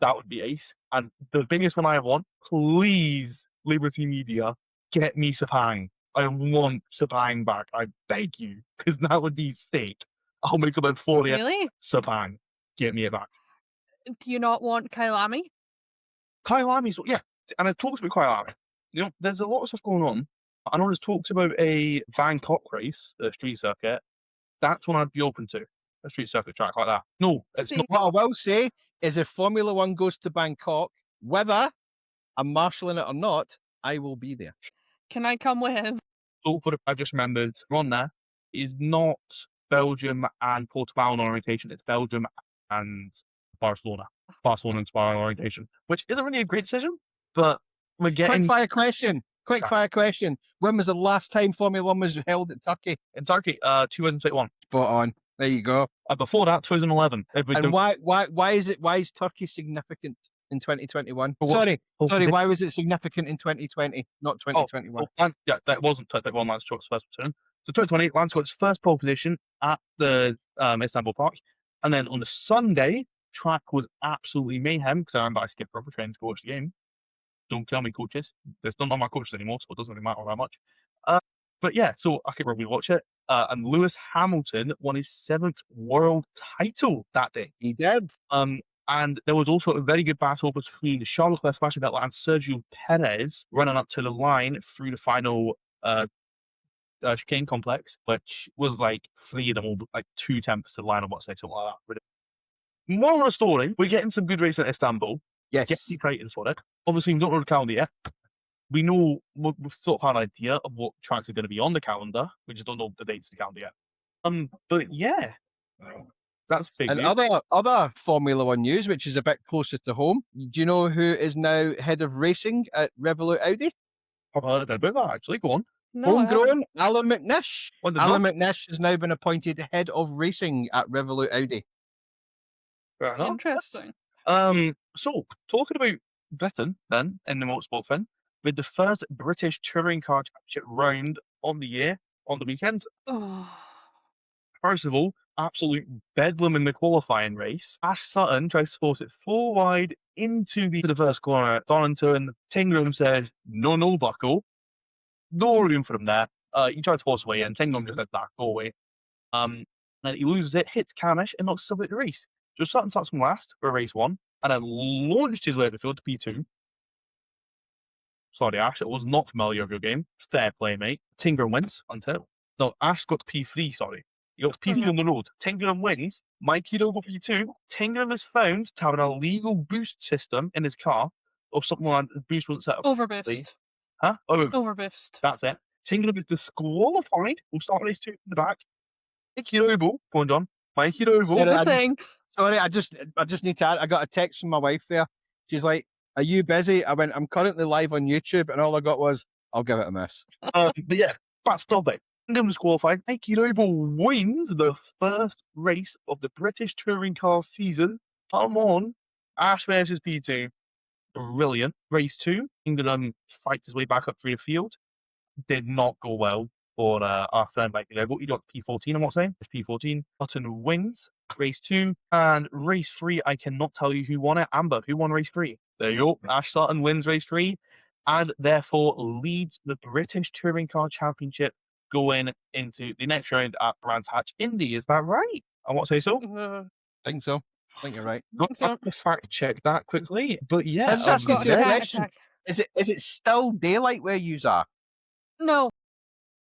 that would be ace. And the biggest one I want, please, Liberty Media, get me Sepang. I want Sepang back. I beg you, because that would be sick. I'll make about 40 Really? Sepang. Get me it back. Do you not want Kailami? Kailami's, yeah, and I talked about Kailami. You know, there's a lot of stuff going on. I know there's talks about a Bangkok race, a street circuit. That's one I'd be open to. A street circuit track like that. No, it's See, not. What I will say is if Formula One goes to Bangkok, whether I'm marshalling it or not, I will be there. Can I come with? So for I just remembered, on there is not Belgium and Portugal in orientation. It's Belgium and Barcelona. Barcelona and Spa in orientation, which isn't really a great decision, but we're getting Quick fire question. Quick fire question. When was the last time Formula One was held at Turkey? in Turkey. 2021. Spot on. There you go. Before that, 2011. And why is Turkey significant in 2021? For what? Sorry, Oh, why was it significant in 2020, not 2021? Yeah, that wasn't 2021. Lance Scott's first position. So 2020, Lance Scott's first pole position at the Istanbul Park, and then on the Sunday, track was absolutely mayhem because I remember I skipped rubber training to watch the game. Don't kill me, coaches. There's none of my coaches anymore, so it doesn't really matter that much. But yeah, so I skipped rugby to watch it. And Lewis Hamilton won his 7th world title that day. He did. And there was also a very good battle between Charles Leclerc, Sebastian Vettel, and Sergio Perez running up to the line through the final chicane complex, which was like 3 of them, all like 2 temps to the line, or what say, something like that. Moral of the story, we're getting some good racing at Istanbul. Yes. Get excited for it. Obviously, we don't know the calendar yet. we know we've sort of had an idea of what tracks are going to be on the calendar. We just don't know the dates of the calendar yet. But yeah, that's big And news. other Formula One news, which is a bit closer to home. Do you know who is now head of racing at Revolut Audi? I've heard about that actually. Go on. No, I haven't. Homegrown Alan McNish. What the Alan not? McNish has now been appointed head of racing at Revolut Audi. Fair enough. Interesting. So talking about Britain then in the motorsport thing, with the first British touring car championship round on the year on the weekend. Oh. First of all, absolute bedlam in the qualifying race. Ash Sutton tries to force it 4 wide into the first corner. Donington, Tingram says, no, bucko. No room for him there. He tried to force away in. Tingram just said, that, go away. Then he loses it, hits Camish, and knocks himself out the race. So Sutton starts from last for race 1, and then launched his way to the field to P2. Sorry, Ash, it was not familiar with your game. Fair play, mate. Tingram wins until... No, Ash got to P3, sorry. He got to P3 on the road. Tingram wins. Mikey Dogo P2. Tingram is found to have an illegal boost system in his car, or something like the boost wasn't set up. Overboost. Huh? Oh, Overboost. that's it. Tingram is disqualified. We'll start race 2 in the back. Mikey Dogo, go on, John. Mikey Dogo. Sorry, Good thing. Sorry, I just need to add, I got a text from my wife there. She's like, are you busy? I went, I'm currently live on YouTube, and all I got was, I'll give it a miss. But yeah, that's topic. Tingram was qualified. Mikey Dogo wins the first race of the British touring car season. Come on. Ash versus P2. Brilliant. Race 2, Tingram fights his way back up through the field. Did not go well for our friend Mikey Dogo. He got P14, I'm not saying. It's P14. Sutton wins race 2. And race 3, I cannot tell you who won it. Amber, who won race 3? There you go. Ash Sutton wins race 3 and therefore leads the British Touring Car Championship going into the next round at Brands Hatch Indy. Is that right? I want to say so. I think so. I think you're right. Not So- to fact check that quickly, but yeah. Has that got Got a your cat question? attack. Is it still daylight where yous are? No,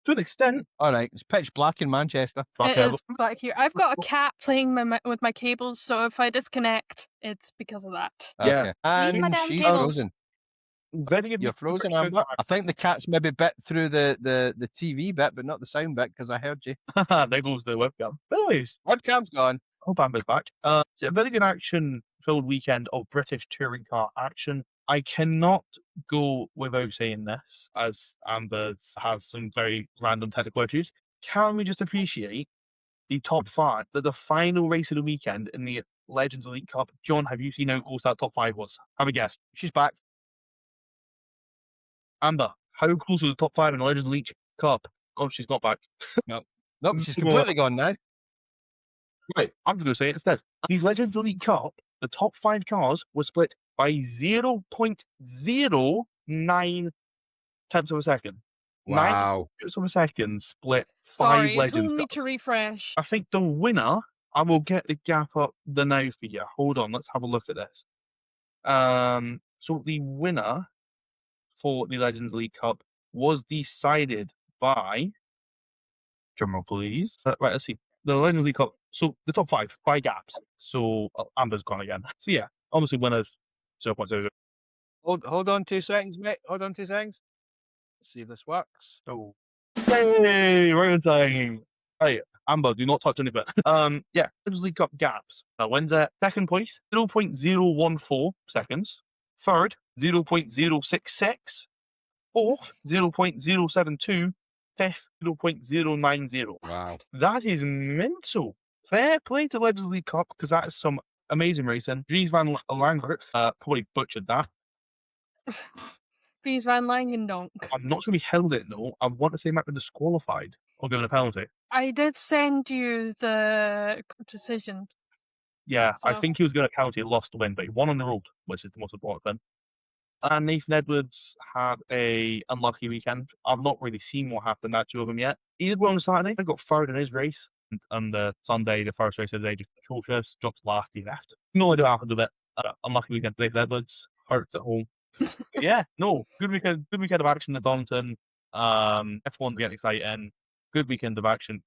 to an extent. All right, it's pitch black in Manchester. it is back here. I've got a cat playing with my cables, so if I disconnect, it's because of that. Yeah. Okay. And my damn she's cables. frozen. Very good. You're frozen, Amber. I think the cat's maybe bit through the TV bit, but not the sound bit, because I heard you. There goes the webcam. But anyways, Webcam's gone. hope Amber's back. It's a very good action-filled weekend of British touring car action. I cannot go without saying this, as Amber has some very random technical issues. Can we just appreciate the top 5, the final race of the weekend in the Legends Elite Cup? John, have you seen how close that top 5 was? Have a guess. She's back. Amber, how close was the top 5 in the Legends Elite Cup? Oh, she's not back. Nope, she's completely gone now. Right, I'm just going to say it instead. The Legends Elite Cup, the top 5 cars were split by 0.09 tenths of a second. Wow. 9 tenths of a second split 5 Sorry, it Legends told me cars. to refresh. I think the winner, I will get the gap up the now for you. Hold on, let's have a look at this. So the winner for the Legends League Cup was decided by, drumroll please. Right, let's see. The Legends League Cup, so the top 5 by gaps. So Amber's gone again. So yeah, obviously winners 0.00. Hold on 2 seconds, mate. Hold on 2 seconds. Let's see if this works. Oh. Hey, right on time. Right, Amber, do not touch any bit. Yeah, Legends League Cup gaps. Wins at second place, 0.014 seconds. Third, 0.066. Fourth, 0.072. Fifth, 0.090. Wow. That is mental. Fair play to Legends League Cup, because that is some amazing racing. Dries Van Langert probably butchered that. Dries Van Langendonk. I'm not sure he held it, though. I want to say he might be disqualified or given a penalty. I did send you the decision. Yeah, I So- think he was going to count. He lost the win, but he won on the road, which is the most important thing. And Nathan Edwards had a unlucky weekend. I've not really seen what happened at 2 of them yet. He did well on Saturday. He got third in his race. And the Sunday, the first race of the day, just atrocious. Dropped last, he left. No idea what happened with it. Unlucky weekend for Nathan Edwards. Hurts at home. But yeah, no. Good weekend of action at Donington. Everyone's getting exciting. Good weekend of action.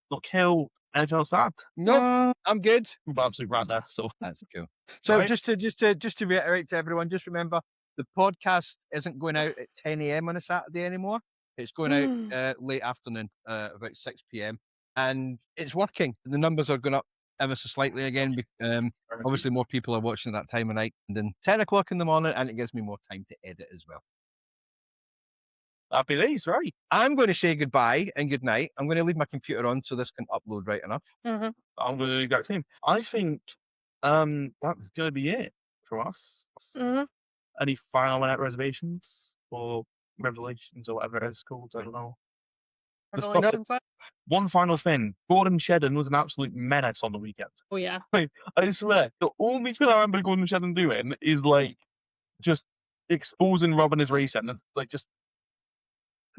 Not kill. Anything else to add? Nope, I'm good. Absolutely right there. So That's cool. So Right. just to reiterate to everyone, just remember the podcast isn't going out at 10 a.m. on a Saturday anymore. It's going out late afternoon, about 6 p.m. And it's working. The numbers are going up ever so slightly again. Obviously, more people are watching at that time of night than 10 o'clock in the morning, and it gives me more time to edit as well. Happy days, right? I'm going to say goodbye and good night. I'm going to leave my computer on so this can upload right enough. Mm-hmm. I'm going to do the exact same. I think that's going to be it for us. Mm-hmm. Any final minute reservations or revelations or whatever it is called? I don't know. Revelations, what? One final thing. Gordon Shedden was an absolute menace on the weekend. Oh yeah. I swear, the only thing I remember Gordon Shedden doing is like just exposing Rob and his racing. It's like just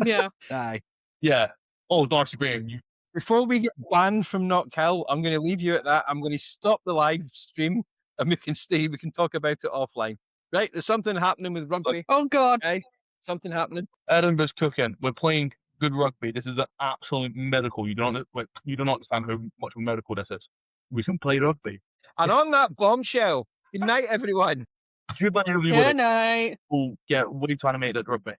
Yeah. Aye. yeah. Oh, Darcy Graham, you Before we get banned from Knock Hill, I'm going to leave you at that. I'm going to stop the live stream and we can stay. We can talk about it offline. Right? There's something happening with rugby. Oh god. Okay? Something happening. Edinburgh's cooking. We're playing good rugby. This is an absolute miracle. You don't understand how much of a miracle this is. We can play rugby. And on that bombshell, good night, everyone. Goodbye, everybody. Good night. We'll get way to animated rugby.